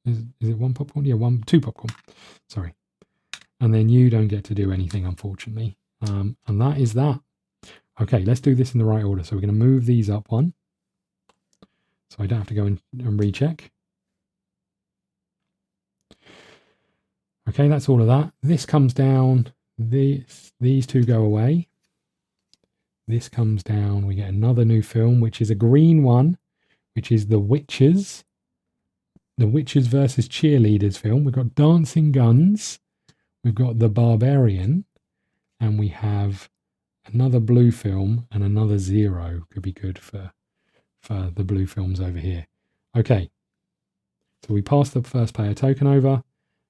Is it 1 popcorn? Yeah, 2 popcorn. Sorry. And then you don't get to do anything, unfortunately. And that is that. Okay, let's do this in the right order. So we're going to move these up 1. So I don't have to go and recheck. Okay, that's all of that. This comes down. These 2 go away. This comes down. We get another new film, which is a green one, which is The Witches. The Witches versus Cheerleaders film. We've got Dancing Guns. We've got The Barbarian. And we have another blue film and another 0. Could be good for the blue films over here. Okay. So we pass the first player token over.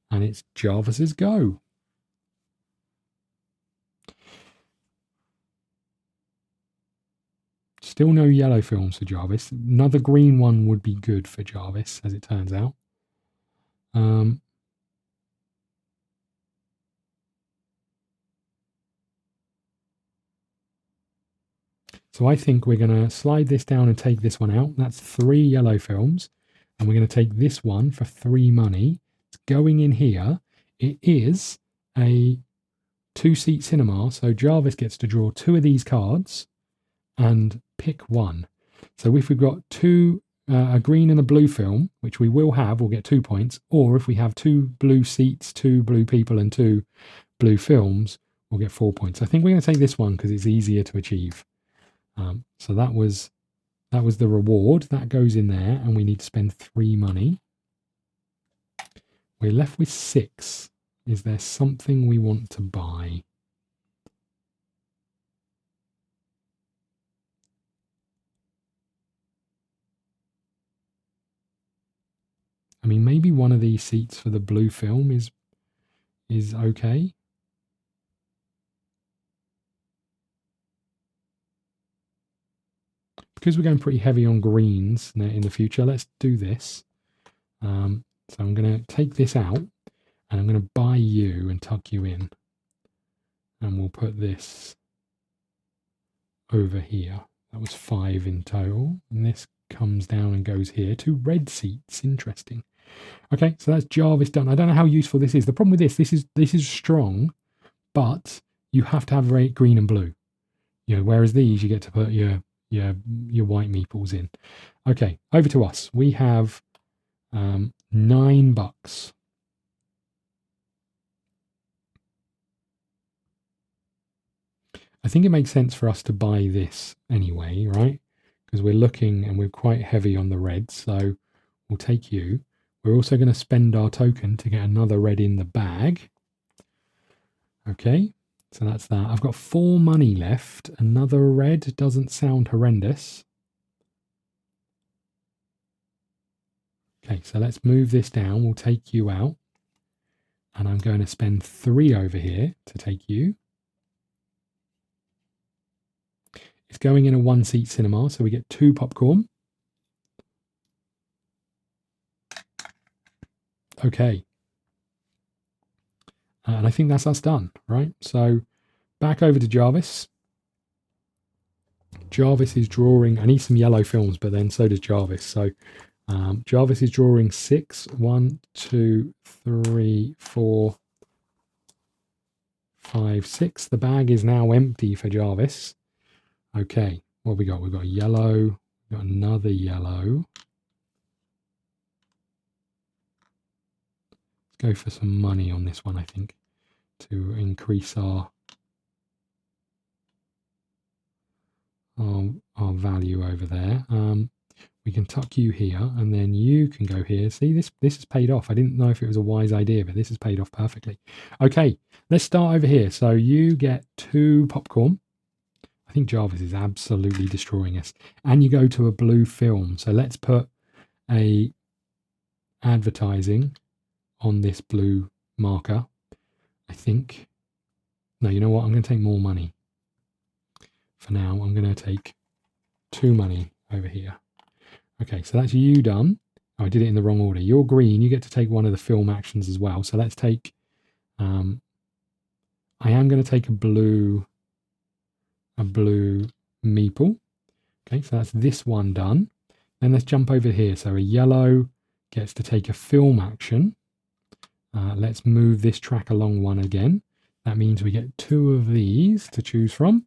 And it's Jarvis's go. Still no yellow films for Jarvis. Another green one would be good for Jarvis, as it turns out. So I think we're going to slide this down and take this one out. That's 3 yellow films. And we're going to take this one for 3 money. It's going in here. It is a 2-seat cinema. So Jarvis gets to draw 2 of these cards and pick one. So if we've got 2, a green and a blue film, which we will have, we'll get 2 points. Or if we have 2 blue seats, 2 blue people and 2 blue films, we'll get 4 points. I think we're going to take this one because it's easier to achieve. So that was the reward. That goes in there and we need to spend 3 money. We're left with 6. Is there something we want to buy? I mean, maybe one of these seats for the blue film is okay. Because we're going pretty heavy on greens in the future, let's do this. So I'm going to take this out and I'm going to buy you and tuck you in. And we'll put this over here. That was 5 in total. And this comes down and goes here. 2 red seats. Interesting. Okay, so that's Jarvis done. I don't know how useful this is. The problem with this is strong, but you have to have red, green and blue. You know, whereas these you get to put your white meeples in. Okay, over to us. We have $9. I think it makes sense for us to buy this anyway, right? Because we're looking and we're quite heavy on the reds, so we'll take you. We're also going to spend our token to get another red in the bag. Okay, so that's that. I've got 4 money left. Another red doesn't sound horrendous. Okay, so let's move this down. We'll take you out. And I'm going to spend 3 over here to take you. It's going in a 1-seat cinema, so we get 2 popcorn. Okay. And I think that's us done, right? So back over to Jarvis. Jarvis is drawing, I need some yellow films, but then so does Jarvis. So Jarvis is drawing 6. 1, 2, 3, 4, 5, 6. The bag is now empty for Jarvis. Okay, what have we got? We've got a yellow, we've got another yellow. Let's go for some money on this one, I think, to increase our value over there. We can tuck you here, and then you can go here. See, this has paid off. I didn't know if it was a wise idea, but this has paid off perfectly. Okay, let's start over here. So you get 2 popcorn. I I think Jarvis is absolutely destroying us. And you go to a blue film. So let's put a advertising on this blue marker, I think. No, you know what? I'm going to take more money. For now, I'm going to take 2 money over here. Okay, so that's you done. Oh, I did it in the wrong order. You're green. You get to take one of the film actions as well. So let's take... I am going to take a blue meeple. Okay, so that's this one done. Then let's jump over here. So a yellow gets to take a film action. Let's move this track along one again. That means we get 2 of these to choose from.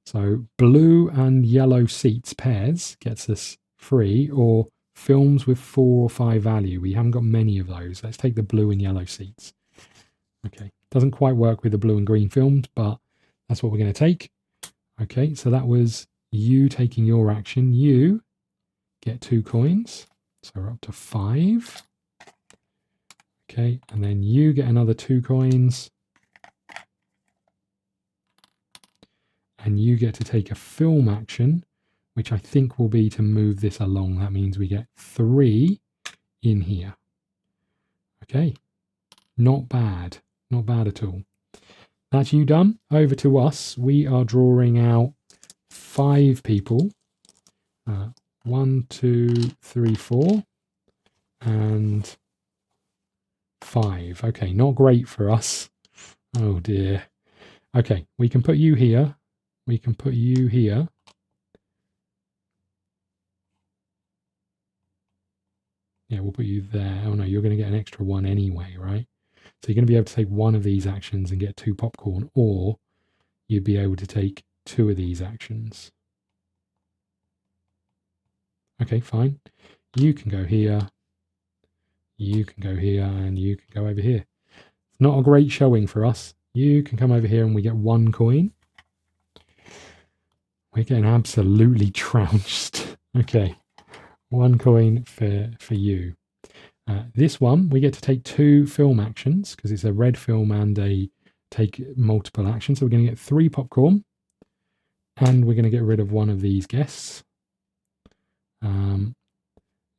So blue and yellow seats pairs gets us 3, or films with 4 or 5 value. We haven't got many of those. Let's take the blue and yellow seats. Okay, doesn't quite work with the blue and green films, but that's what we're going to take. Okay, so that was you taking your action. You get 2 coins, so we're up to 5. Okay, and then you get another 2 coins. And you get to take a film action, which I think will be to move this along. That means we get 3 in here. Okay, not bad. Not bad at all. That's you done. Over to us. We are drawing out 5 people. 1, 2, 3, 4. And 5. Okay, not great for us. Oh dear. Okay, we can put you here. We can put you here. Yeah, we'll put you there. Oh no, you're going to get an extra 1 anyway, right? So you're going to be able to take one of these actions and get 2 popcorn, or you'd be able to take 2 of these actions. Okay, fine. You can go here. You can go here, and you can go over here. It's not a great showing for us. You can come over here and we get 1 coin. We're getting absolutely trounced. Okay, 1 coin for you. This one, we get to take 2 film actions because it's a red film and a take multiple actions. So we're going to get 3 popcorn, and we're going to get rid of one of these guests.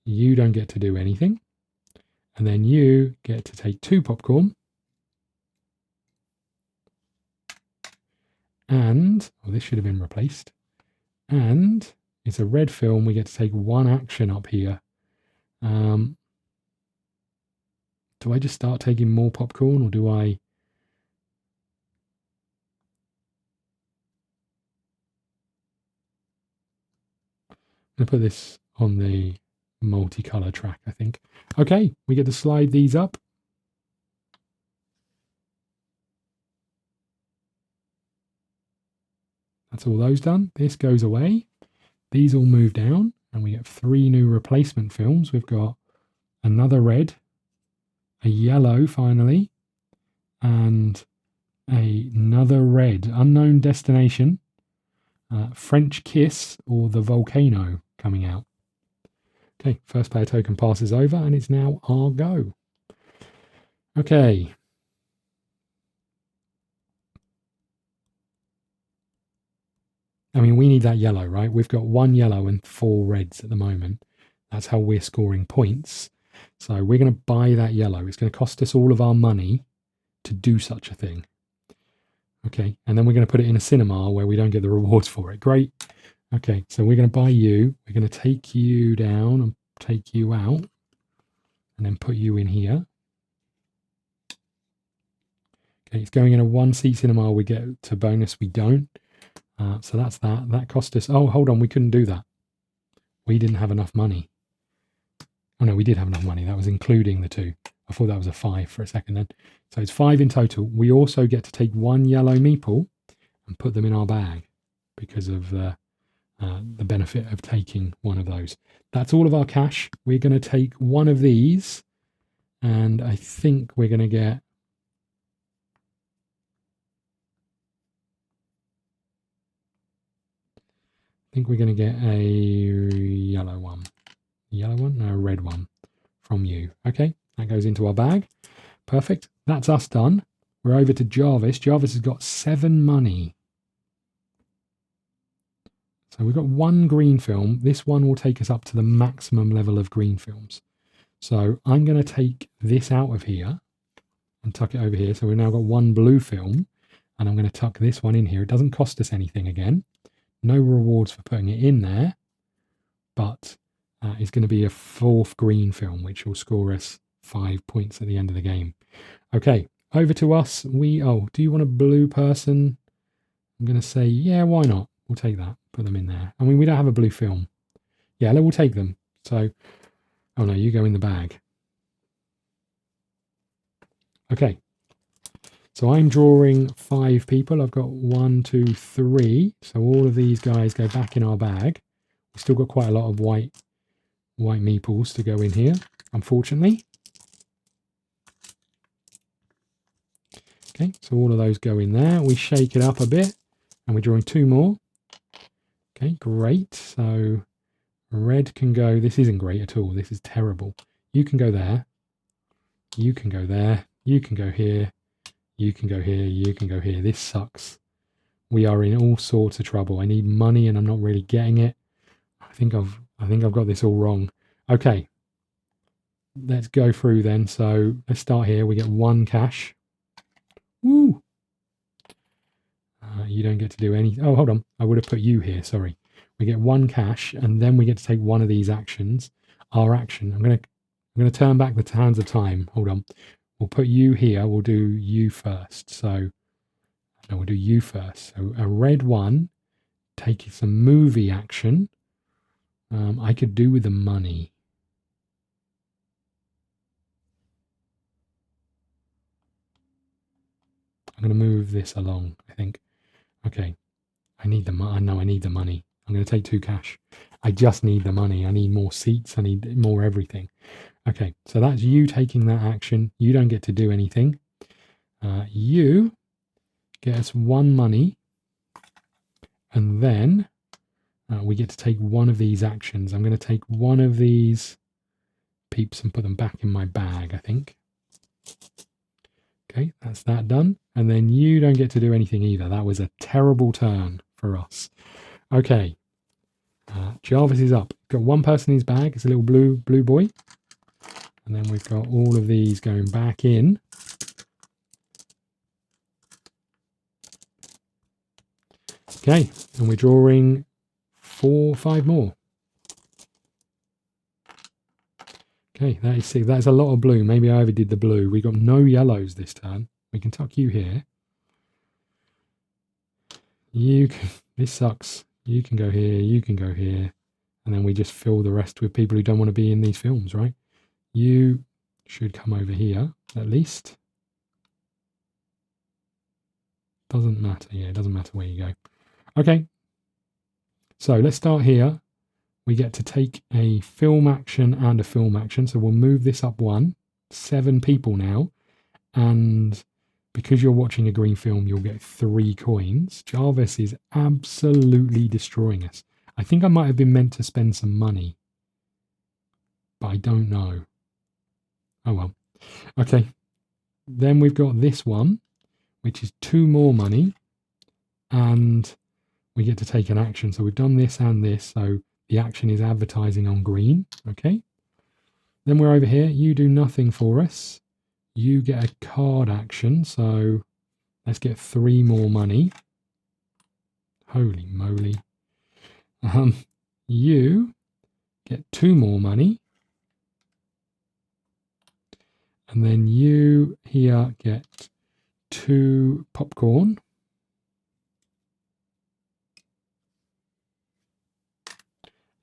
You don't get to do anything. And then you get to take 2 popcorn. And, oh, this should have been replaced. And it's a red film. We get to take 1 action up here. Do I just start taking more popcorn, or do I... I'm going to put this on the multicolor track, I think. Okay, we get to slide these up. That's all those done. This goes away. These all move down, and we get 3 new replacement films. We've got another red, a yellow finally, and another red. Unknown destination, French Kiss, or the volcano coming out. Okay, first player token passes over, and it's now our go. Okay. I mean, we need that yellow, right? We've got 1 yellow and 4 reds at the moment. That's how we're scoring points. So we're going to buy that yellow. It's going to cost us all of our money to do such a thing. Okay, and then we're going to put it in a cinema where we don't get the rewards for it. Great. Okay, so we're going to buy you. We're going to take you down and take you out, and then put you in here. Okay, it's going in a 1-seat cinema. We get to bonus. We don't. So that's that. That cost us... Oh, hold on. We couldn't do that. We didn't have enough money. Oh, no, we did have enough money. That was including the 2. I thought that was a 5 for a second then. So it's 5 in total. We also get to take 1 yellow meeple and put them in our bag because of the benefit of taking one of those. That's all of our cash. We're going to take 1 of these, and I think we're going to get... I think we're going to get a yellow one. Yellow one? No, a red one from you. Okay, that goes into our bag. Perfect. That's us done. We're over to Jarvis. Jarvis has got 7 money. So we've got one green film. This one will take us up to the maximum level of green films. So I'm going to take this out of here and tuck it over here. So we've now got one blue film, and I'm going to tuck this one in here. It doesn't cost us anything again. No rewards for putting it in there, but it's going to be a fourth green film, which will score us 5 points at the end of the game. Okay, over to us. Do you want a blue person? I'm going to say, yeah, why not? We'll take that. Put them in there. I mean, we don't have a blue film. Yeah, we'll take them. So, oh no, you go in the bag. Okay. So I'm drawing 5 people. I've got 1, 2, 3. So all of these guys go back in our bag. We've still got quite a lot of white meeples to go in here, unfortunately. Okay, so all of those go in there. We shake it up a bit, and we're drawing 2 more. Okay, great. So red can go. This isn't great at all. This is terrible. You can go there. You can go there. You can go here. You can go here. You can go here. This sucks. We are in all sorts of trouble. I need money, and I'm not really getting it. I think I've got this all wrong. Okay, let's go through then. So let's start here. We get 1 cash. Woo! You don't get to do any. Oh, hold on. I would have put you here. Sorry. We get 1 cash, and then we get to take one of these actions. Our action. I'm gonna turn back the hands of time. Hold on. We'll put you here. We'll do you first. So no, we'll do you first. So a red one, taking some movie action. I could do with the money. I'm going to move this along, I think. Okay. I need the money. I know I need the money. I'm going to take 2 cash. I just need the money. I need more seats. I need more everything. Okay. So that's you taking that action. You don't get to do anything. You get us 1 money. And then we get to take one of these actions. I'm going to take one of these peeps and put them back in my bag, I think. Okay, that's that done. And then you don't get to do anything either. That was a terrible turn for us. Okay, Jarvis is up. Got 1 person in his bag. It's a little blue boy. And then we've got all of these going back in. Okay, and we're drawing 5 more. Okay, that's a lot of blue. Maybe I overdid the blue. We got no yellows this turn. We can tuck you here. This sucks. You can go here, you can go here. And then we just fill the rest with people who don't want to be in these films, right? You should come over here, at least. Doesn't matter. Yeah, it doesn't matter where you go. Okay. So let's start here. We get to take a film action and a film action. So we'll move this up 1. 7 people now. And because you're watching a green film, you'll get 3 coins. Jarvis is absolutely destroying us. I think I might have been meant to spend some money. But I don't know. Oh well. Okay. Then we've got this one, which is 2 more money. And we get to take an action. So we've done this and this. So the action is advertising on green. Okay. Then we're over here. You do nothing for us. You get a card action. So let's get 3 more money. Holy moly. You get 2 more money. And then you here get 2 popcorn.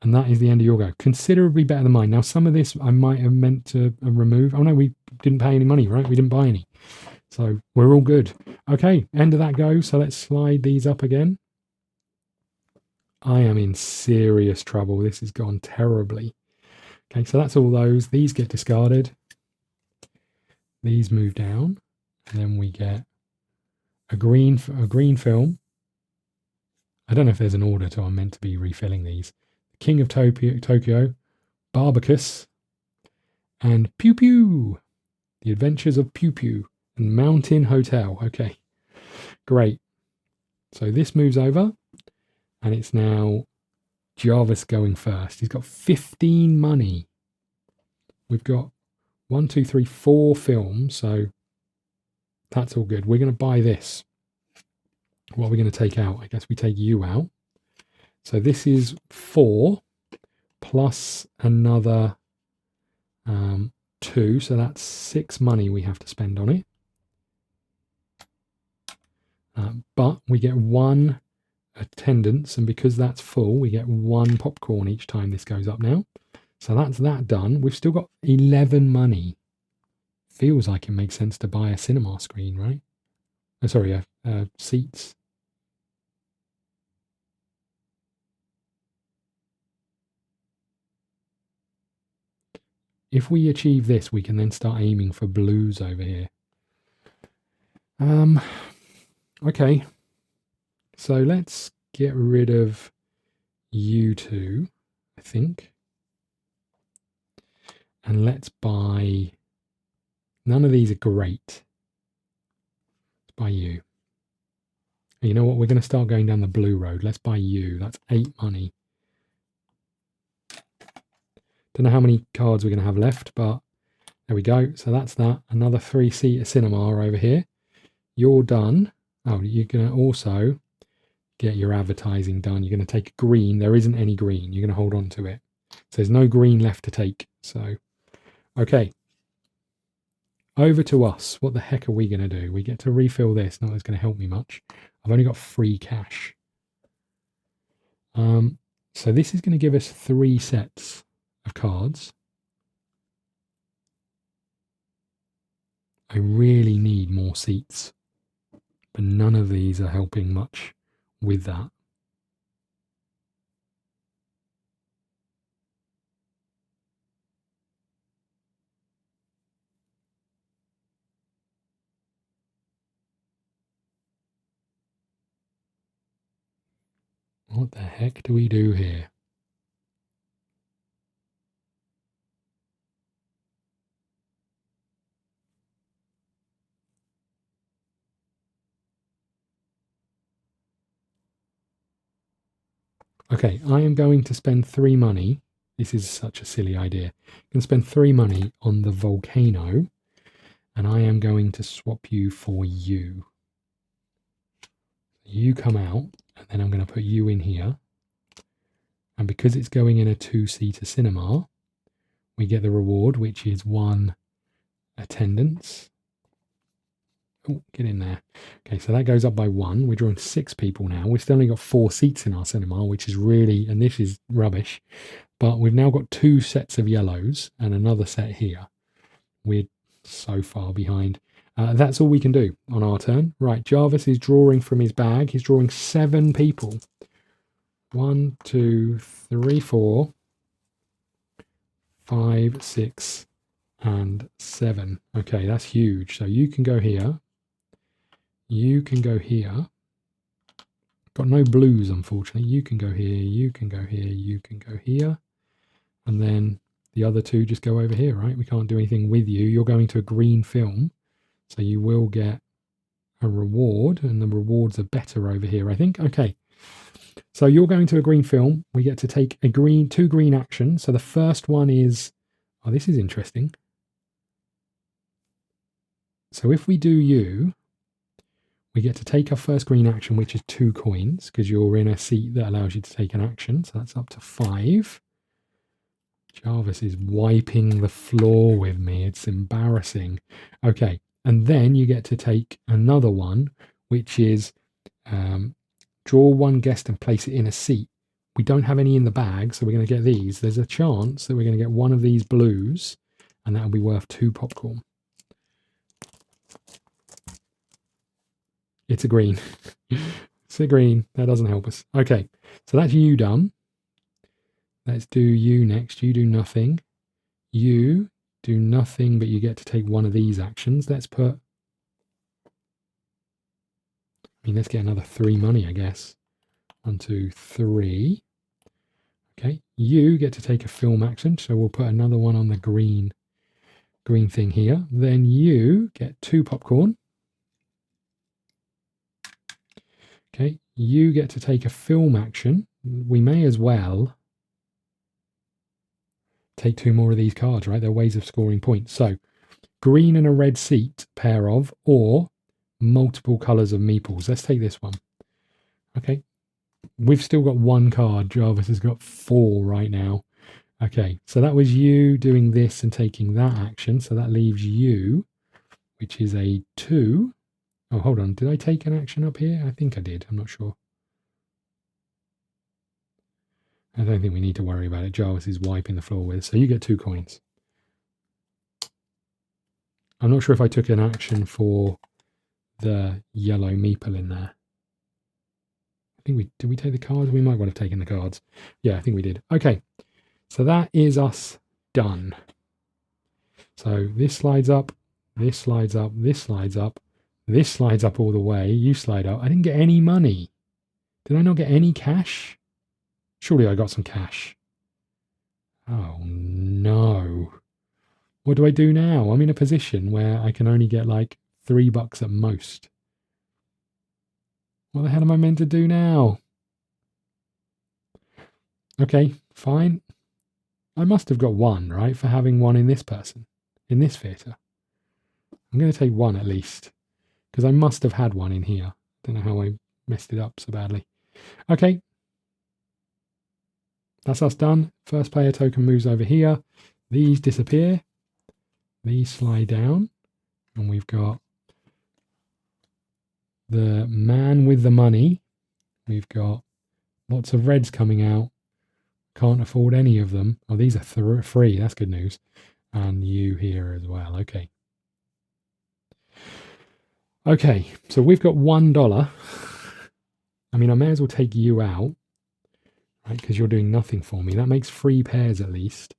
And that is the end of your go. Considerably better than mine. Now, some of this I might have meant to remove. Oh, no, we didn't pay any money, right? We didn't buy any. So we're all good. Okay, end of that go. So let's slide these up again. I am in serious trouble. This has gone terribly. Okay, so that's all those. These get discarded. These move down. And then we get a green film. I don't know if there's an order to I'm meant to be refilling these. King of Tokyo, Barbacus, and Pew Pew. The Adventures of Pew Pew and Mountain Hotel. Okay, great. So this moves over, and it's now Jarvis going first. He's got 15 money. We've got 1, 2, 3, 4 films, so that's all good. We're going to buy this. What are we going to take out? I guess we take you out. So this is 4 plus another 2, so that's 6 money we have to spend on it. But we get 1 attendance, and because that's full, we get 1 popcorn each time this goes up now. So that's that done. We've still got 11 money. Feels like it makes sense to buy a cinema screen, right? Oh, sorry, seats. If we achieve this, we can then start aiming for blues over here. Okay. So let's get rid of you two, I think. And let's buy... None of these are great. Let's buy you. You know what? We're going to start going down the blue road. Let's buy you. That's 8 money. Don't know how many cards we're going to have left, but there we go. So that's that. Another 3-seater cinema over here. You're done. Oh, you're going to also get your advertising done. You're going to take green. There isn't any green. You're going to hold on to it. So there's no green left to take. So, okay. Over to us. What the heck are we going to do? We get to refill this. Not that's going to help me much. I've only got free cash. So this is going to give us 3 sets of cards. I really need more seats, but none of these are helping much with that. What the heck do we do here? Okay, I am going to spend 3 money. This is such a silly idea. I'm going to spend 3 money on the volcano, and I am going to swap you for you. You come out, and then I'm going to put you in here. And because it's going in a 2-seater cinema, we get the reward, which is 1 attendance. Oh, get in there. Okay, so that goes up by 1. We're drawing 6 people now. We've still only got 4 seats in our cinema, which is really, and this is rubbish. But we've now got 2 sets of yellows and another set here. We're so far behind. That's all we can do on our turn. Right, Jarvis is drawing from his bag. He's drawing 7 people. 1, 2, 3, 4, 5, 6, and 7. Okay, that's huge. So you can go here. You can go here. Got no blues, unfortunately. You can go here. You can go here. You can go here. And then the other 2 just go over here, right? We can't do anything with you. You're going to a green film. So you will get a reward. And the rewards are better over here, I think. Okay. So you're going to a green film. We get to take a 2 green actions. So the first one is, oh, this is interesting. So if we do you, we get to take our first green action, which is 2 coins, because you're in a seat that allows you to take an action. So that's up to 5. Jarvis is wiping the floor with me. It's embarrassing. Okay. And then you get to take another one, which is draw 1 guest and place it in a seat. We don't have any in the bag, so we're going to get these. There's a chance that we're going to get one of these blues, and that will be worth 2 popcorn. It's a green. It's a green. That doesn't help us. Okay, so that's you done. Let's do you next. You do nothing. You do nothing, but you get to take one of these actions. Let's put... let's get another 3 money, I guess. 1, 2, 3. Okay, you get to take a film action, so we'll put another one on the green thing here. Then you get 2 popcorn. Okay, you get to take a film action. we may as well take 2 more of these cards, right? They're ways of scoring points. So green and a red seat, pair of, or multiple colours of meeples. Let's take this one. Okay. We've still got 1 card. Jarvis has got 4 right now. Okay, so that was you doing this and taking that action. So that leaves you, which is a 2. Oh, hold on. Did I take an action up here? I think I did. I'm not sure. I don't think we need to worry about it. Jarvis is wiping the floor with. So you get 2 coins. I'm not sure if I took an action for the yellow meeple in there. I think did we take the cards? We might want to have taken the cards. Yeah, I think we did. Okay, so that is us done. So this slides up, this slides up, this slides up, this slides up all the way. You slide up. I didn't get any money. Did I not get any cash? Surely I got some cash. Oh no. What do I do now? I'm in a position where I can only get like $3 at most. What the hell am I meant to do now? Okay, fine. I must have got 1, right, for having 1 in this person, in this theatre. I'm going to take 1 at least, because I must have had 1 in here. Don't know how I messed it up so badly. Okay. That's us done. First player token moves over here. These disappear. These slide down. And we've got the man with the money. We've got lots of reds coming out. Can't afford any of them. Oh, these are free. That's good news. And you here as well. Okay. Okay, so we've got $1. I mean, I may as well take you out, right? Because you're doing nothing for me. That makes 3 pairs at least.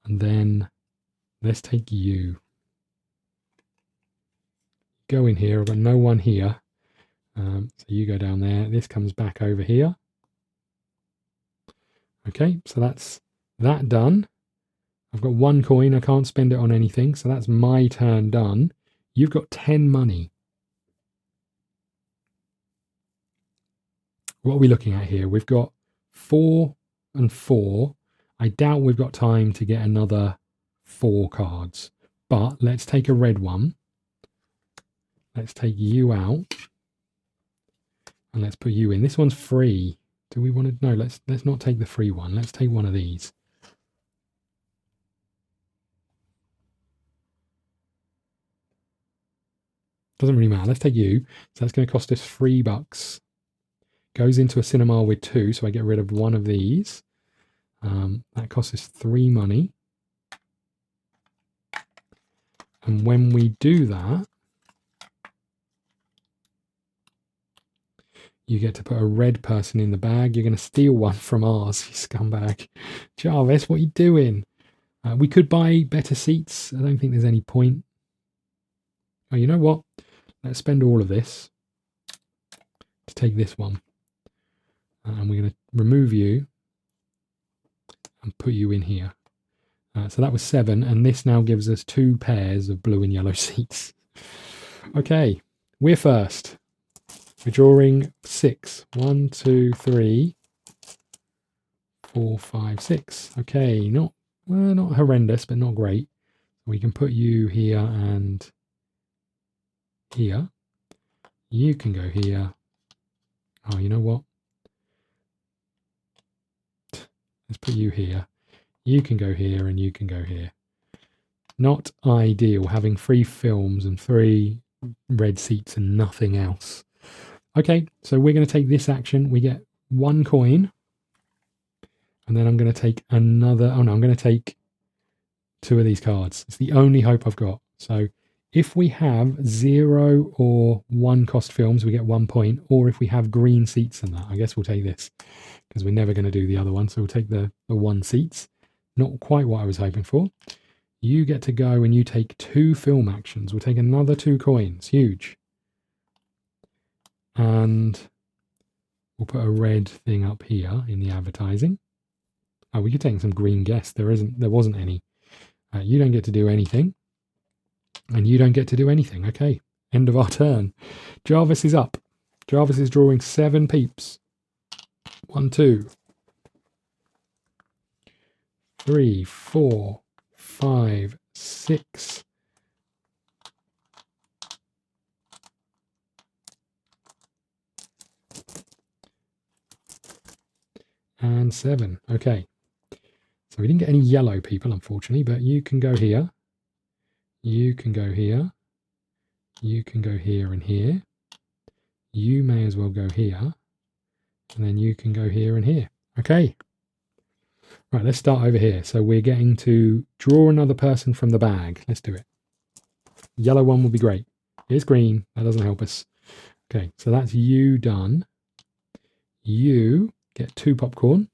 And then let's take you. Go in here. I've got no one here. So you go down there. This comes back over here. Okay, so that's that done. I've got 1 coin. I can't spend it on anything. So that's my turn done. You've got 10 money. What are we looking at here? We've got 4 and 4. I doubt we've got time to get another 4 cards. But let's take a red one. Let's take you out. And let's put you in. This one's free. Do we want to? No, let's not take the free one. Let's take one of these. Doesn't really matter. Let's take you. So that's going to cost us $3. Goes into a cinema with 2, so I get rid of 1 of these. That costs us 3 money. And when we do that, you get to put a red person in the bag. You're going to steal one from ours, you scumbag. Jarvis, what are you doing? We could buy better seats. I don't think there's any point. Oh, you know what? Let's spend all of this to take this one. And we're going to remove you and put you in here. So that was 7, and this now gives us 2 pairs of blue and yellow seats. Okay, we're first. We're drawing 6. 1, 2, 3, 4, 5, 6. Okay, not horrendous, but not great. We can put you here and here. You can go here. Oh, you know what? Let's put you here. You can go here and you can go here. Not ideal having 3 films and 3 red seats and nothing else. Okay, so we're going to take this action. We get 1 coin. And then I'm going to take another. Oh no, I'm going to take 2 of these cards. It's the only hope I've got. So if we have 0 or 1 cost films, we get 1 point. Or if we have green seats and that, I guess we'll take this. Because we're never going to do the other one. So we'll take the 1 seats. Not quite what I was hoping for. You get to go and you take 2 film actions. We'll take another 2 coins. Huge. And we'll put a red thing up here in the advertising. Oh, we could take some green guests. There wasn't any. You don't get to do anything. And you don't get to do anything. Okay. End of our turn. Jarvis is up. Jarvis is drawing 7 peeps. 1, 2, 3, 4, 5, 6. And 7. Okay. So we didn't get any yellow people, unfortunately, but you can go here. You can go here. You can go here and here. You may as well go here. And then you can go here and here. Okay. Right, let's start over here. So we're getting to draw another person from the bag. Let's do it. Yellow one will be great. Here's green. That doesn't help us. Okay, so that's you done. You get 2 popcorn.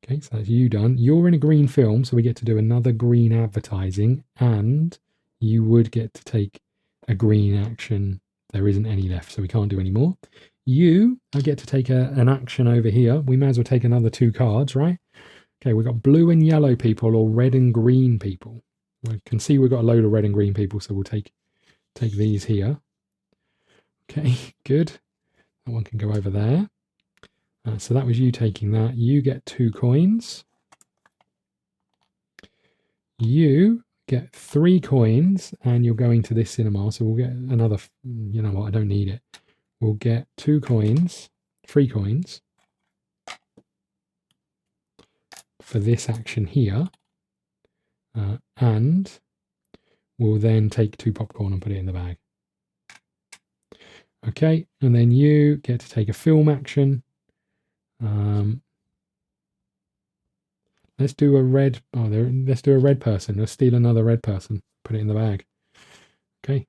Okay, so that's you done. You're in a green film, so we get to do another green advertising, and you would get to take a green action. There isn't any left, so we can't do any more. I get to take an action over here. We may as well take another 2 cards, right? Okay, we've got blue and yellow people or red and green people. We can see we've got a load of red and green people, so we'll take these here. Okay, good. That one can go over there. So that was you taking that. You get 2 coins. You get 3 coins, and you're going to this cinema. So we'll get another, you know what, I don't need it. We'll get 2 coins, 3 coins for this action here. And we'll then take 2 popcorn and put it in the bag. Okay, and then you get to take a film action. Let's do a red. Let's do a red person. Let's steal another red person. Put it in the bag. Okay.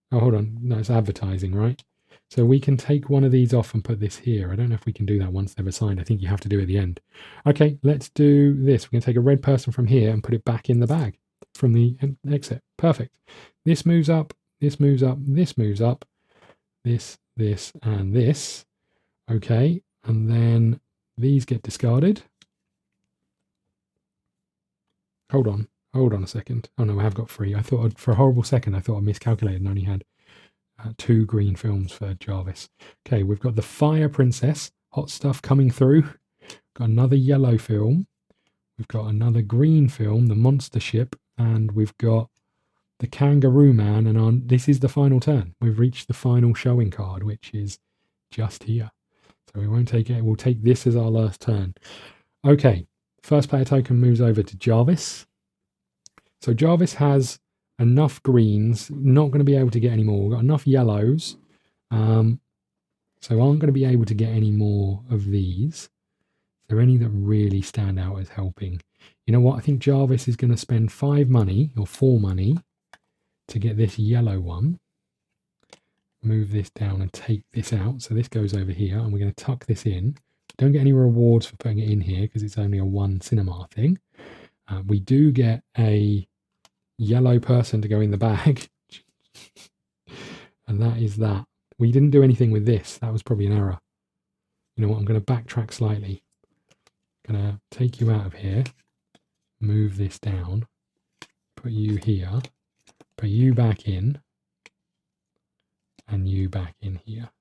Oh, hold on. No, it's advertising, right? So we can take one of these off and put this here. I don't know if we can do that once they're assigned. I think you have to do it at the end. Okay, let's do this. We're going to take a red person from here and put it back in the bag from the exit. Perfect. This moves up. This moves up. This moves up. This, and this. Okay, and then these get discarded. Hold on a second. Oh no, I have got 3. I thought for a horrible second I thought I miscalculated and only had 2 green films for Jarvis. Okay, we've got the Fire Princess, hot stuff coming through. Got another yellow film. We've got another green film, the Monster Ship, and we've got the Kangaroo Man. And this is the final turn. We've reached the final showing card, which is just here. So we won't take it. We'll take this as our last turn. Okay, first player token moves over to Jarvis. So Jarvis has enough greens, not going to be able to get any more. We've got enough yellows, so aren't going to be able to get any more of these. Is there any that really stand out as helping? You know what? I think Jarvis is going to spend 5 money or 4 money to get this yellow one. Move this down and take this out. So this goes over here, and we're going to tuck this in. Don't get any rewards for putting it in here because it's only a 1 cinema thing. We do get a yellow person to go in the bag. And that is that. We didn't do anything with this. That was probably an error. You know what? I'm going to backtrack slightly. I'm going to take you out of here. Move this down. Put you here. Put you back in. And you back in here.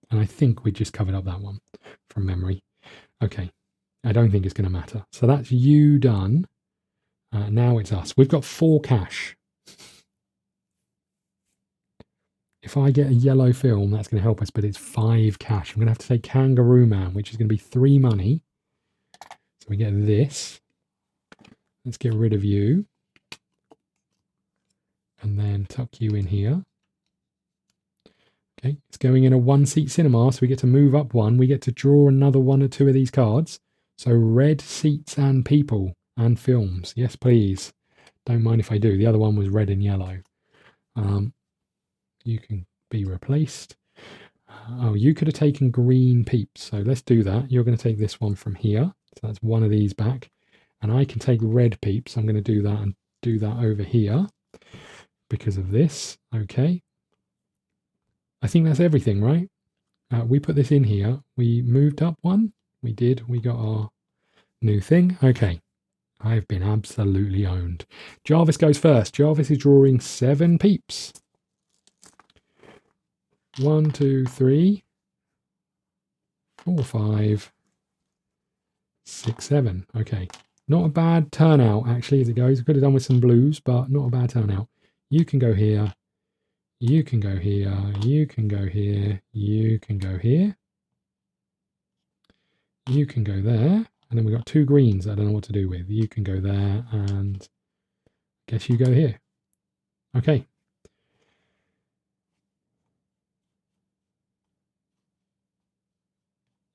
And I think we just covered up that one from memory. Okay. I don't think it's going to matter. So that's you done. Now it's us. We've got 4 cash. If I get a yellow film, that's going to help us, but it's 5 cash. I'm going to have to take Kangaroo Man, which is going to be 3 money. So we get this. Let's get rid of you. And then tuck you in here. Okay, it's going in a 1-seat cinema, so we get to move up 1. We get to draw another 1 or 2 of these cards. So red seats and people and films. Yes, please. Don't mind if I do. The other one was red and yellow. You can be replaced. Oh, you could have taken green peeps. So let's do that. You're going to take this one from here. So that's 1 of these back. And I can take red peeps. I'm going to do that and do that over here because of this. Okay. I think that's everything, right? We put this in here. We moved up 1. We did. We got our new thing. Okay. I've been absolutely owned. Jarvis goes first. Jarvis is drawing 7 peeps. 1, 2, 3, 4, 5, 6, 7. Okay. Not a bad turnout, actually, as it goes. I could have done with some blues, but not a bad turnout. You can go here. You can go here. You can go here. You can go here. You can go there. And then we've got 2 greens I don't know what to do with. You can go there, and I guess you go here. Okay.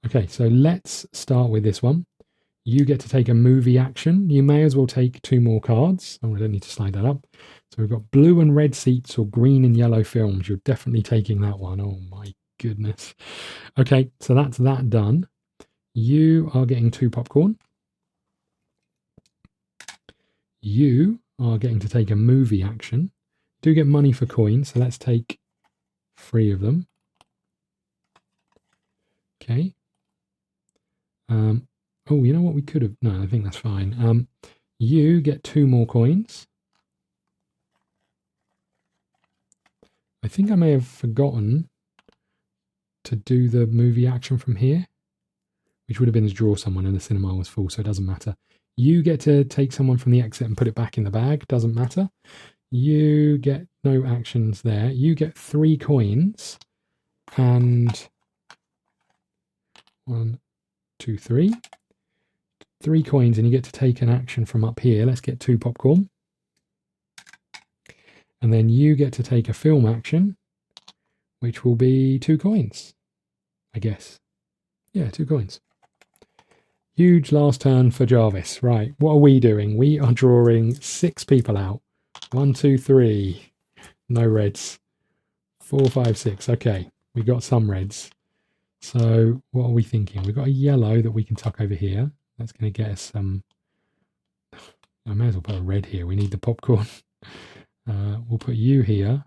Okay, so let's start with this one. You get to take a movie action. You may as well take 2 more cards. Oh, I don't need to slide that up. So we've got blue and red seats or green and yellow films. You're definitely taking that one. Oh my goodness. Okay, so that's that done. You are getting 2 popcorn. You are getting to take a movie action. Do get money for coins, so let's take 3 of them. Okay. Oh, you know what we could have... No, I think that's fine. You get 2 more coins. I think I may have forgotten to do the movie action from here, which would have been to draw someone and the cinema was full, so it doesn't matter. You get to take someone from the exit and put it back in the bag. Doesn't matter. You get no actions there. You get 3 coins and 1, 2, 3. 3 coins, and you get to take an action from up here. Let's get 2 popcorn. And then you get to take a film action, which will be 2 coins, I guess. Yeah, 2 coins. Huge last turn for Jarvis. Right, what are we doing? We are drawing 6 people out. 1, 2, 3. No reds. 4, 5, 6. Okay, we got some reds. So what are we thinking? We've got a yellow that we can tuck over here. That's going to get us some... I may as well put a red here. We need the popcorn. We'll put you here.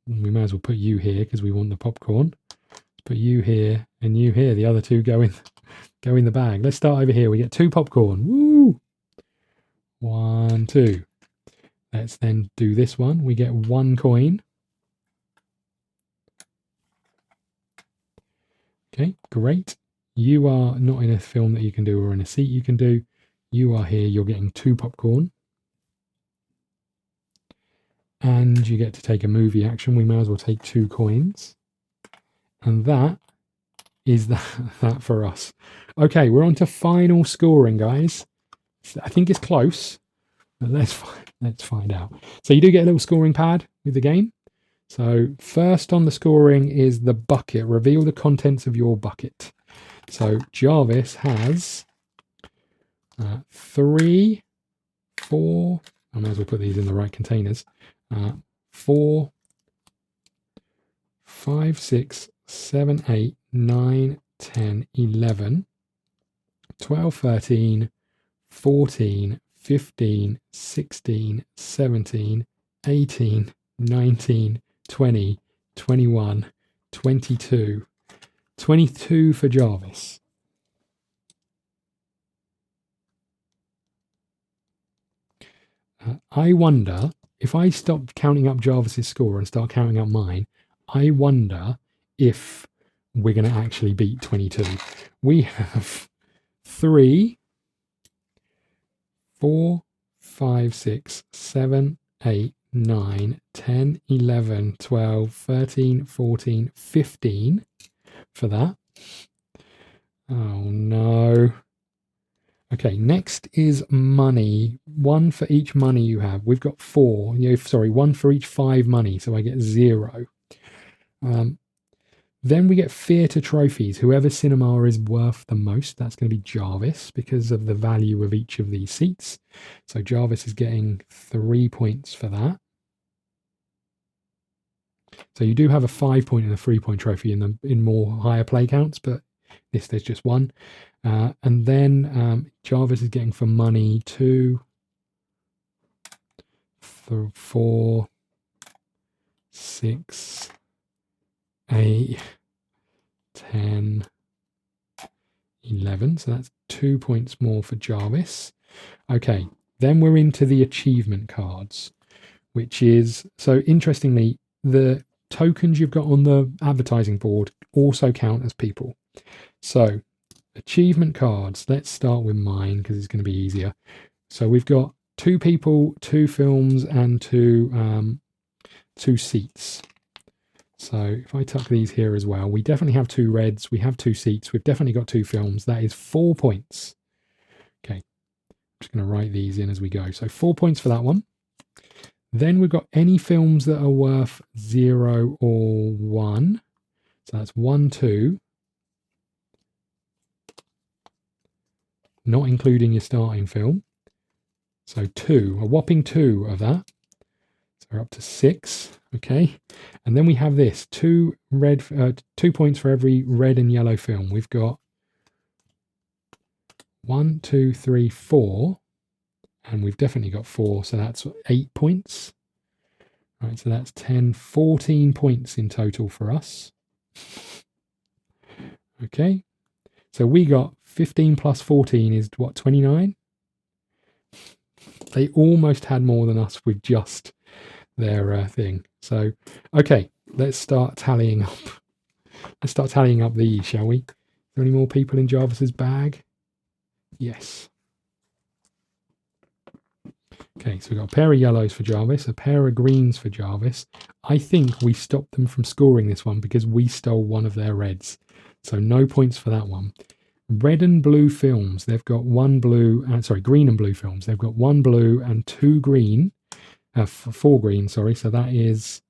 We may as well put you here because we want the popcorn. Let's put you here and you here. The other 2 go in the bag. Let's start over here. We get 2 popcorn. Woo! 1, 2. Let's then do this one. We get 1 coin. Okay, great. You are not in a film that you can do or in a seat you can do. You are here. You're getting 2 popcorn. And you get to take a movie action. We may as well take 2 coins. And that is that for us. Okay, we're on to final scoring, guys. I think it's close, but let's find out. So you do get a little scoring pad with the game. So first on the scoring is the bucket. Reveal the contents of your bucket. So Jarvis has 3, 4. I may as well put these in the right containers. 4, 5, 6, 7, 8, 9, 10, 11, 12, 13, 14, 15, 16, 17, 18, 19, 20, 21, 22. 22 for Jarvis. I wonder, if I stop counting up Jarvis's score and start counting up mine, I wonder if we're going to actually beat 22. We have 3, 4, 5, 6, 7, 8, 9, 10, 11, 12, 13, 14, 15 for that. Oh no. Okay, next is money. 1 for each money you have. We've got 4. Sorry, 1 for each 5 money, so I get 0. Then we get theatre trophies. Whoever cinema is worth the most, that's going to be Jarvis because of the value of each of these seats. So Jarvis is getting 3 points for that. So you do have a 5-point and a 3-point trophy in more higher play counts, but there's just 1. And then Jarvis is getting for money 2, 4, 6, 8, 10, 11. So that's 2 points more for Jarvis. Okay, then we're into the achievement cards, which is, so interestingly, the tokens you've got on the advertising board also count as people. So, achievement cards. Let's start with mine because it's going to be easier. So we've got 2 people, 2 films, and 2 seats. So if I tuck these here as well, we definitely have 2 reds, we have 2 seats, we've definitely got 2 films. That is 4 points. Okay, I'm just going to write these in as we go. So 4 points for that one. Then we've got any films that are worth 0 or 1. So that's 1, 2. Not including your starting film. So 2, a whopping 2 of that. So we're up to 6. Okay, and then we have this 2 points for every red and yellow film. We've got 1, 2, 3, 4, and we've definitely got 4, so that's 8 points. Right, so that's 10, 14 points in total for us. Okay, so we got 15 plus 14 is what, 29? They almost had more than us with just their thing. So, okay, let's start tallying up. Let's start tallying up these, shall we? Are there any more people in Jarvis's bag? Yes. Okay, so we've got a pair of yellows for Jarvis, a pair of greens for Jarvis. I think we stopped them from scoring this one because we stole one of their reds. So no points for that one. Red and blue films, they've got 1 blue, green and blue films. They've got 1 blue and 2 green, 4 green, sorry. So that is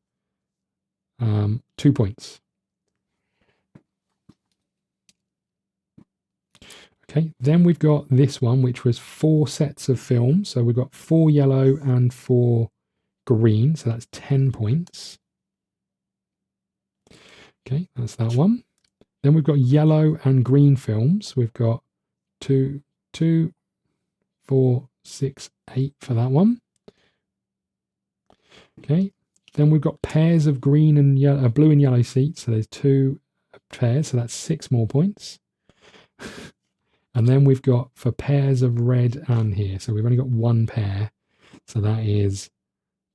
2 points. Okay, then we've got this one, which was 4 sets of films. So we've got 4 yellow and 4 green. So that's 10 points. Okay, that's that one. Then we've got yellow and green films. We've got 2, 4, 6, 8 for that one. Okay, then we've got pairs of green and yellow, blue and yellow seats. So there's 2 pairs, so that's 6 more points. And then we've got for pairs of red and here. So we've only got 1 pair. So that is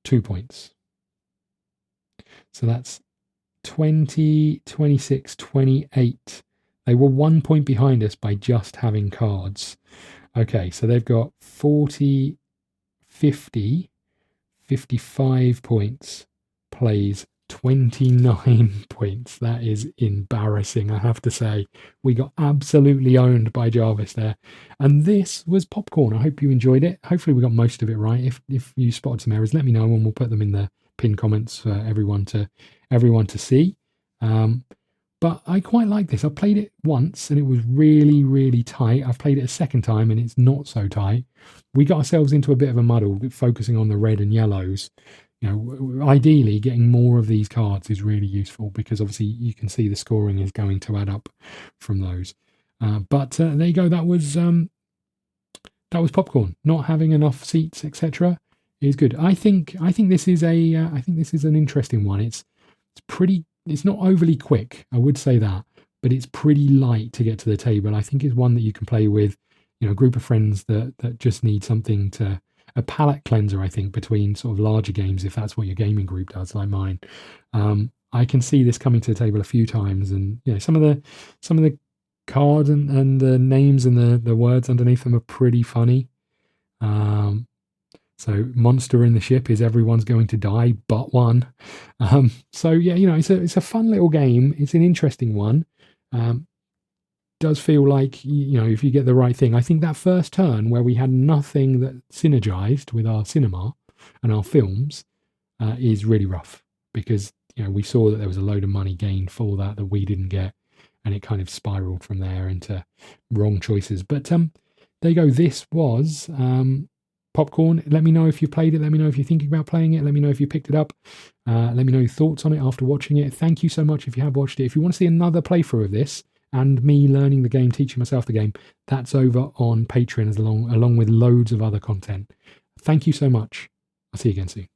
2 points. So that's 20, 26, 28. They were 1 point behind us by just having cards. Okay, so they've got 40, 50, 55 points, plays 29 points. That is embarrassing, I have to say. We got absolutely owned by Jarvis there. And this was Popcorn. I hope you enjoyed it. Hopefully we got most of it right. If you spotted some errors, let me know and we'll put them in the pinned comments for everyone to see. But I quite like this. I played it once and it was really, really tight. I've played it a second time and it's not so tight. We got ourselves into a bit of a muddle focusing on the red and yellows. You know, ideally getting more of these cards is really useful because obviously you can see the scoring is going to add up from those. But there you go. That was Popcorn. Not having enough seats, etc., is good. I think this is an interesting one. It's pretty. It's not overly quick, I would say that, but it's pretty light to get to the table. I think it's one that you can play with, you know, a group of friends that just need something to. A palate cleanser, I think, between sort of larger games, if that's what your gaming group does, like mine. I can see this coming to the table a few times, and you know, some of the cards and the names and the words underneath them are pretty funny. So monster in the ship is everyone's going to die but one. So yeah, you know, it's a fun little game. It's an interesting one. Does feel like, you know, if you get the right thing. I think that first turn where we had nothing that synergized with our cinema and our films is really rough because, you know, we saw that there was a load of money gained for that we didn't get, and it kind of spiraled from there into wrong choices. But there you go. This was Popcorn. Let me know if you played it. Let me know if you're thinking about playing it. Let me know if you picked it up. Let me know your thoughts on it after watching it. Thank you so much if you have watched it. If you want to see another playthrough of this, and me learning the game, teaching myself the game, that's over on Patreon along with loads of other content. Thank you so much. I'll see you again soon.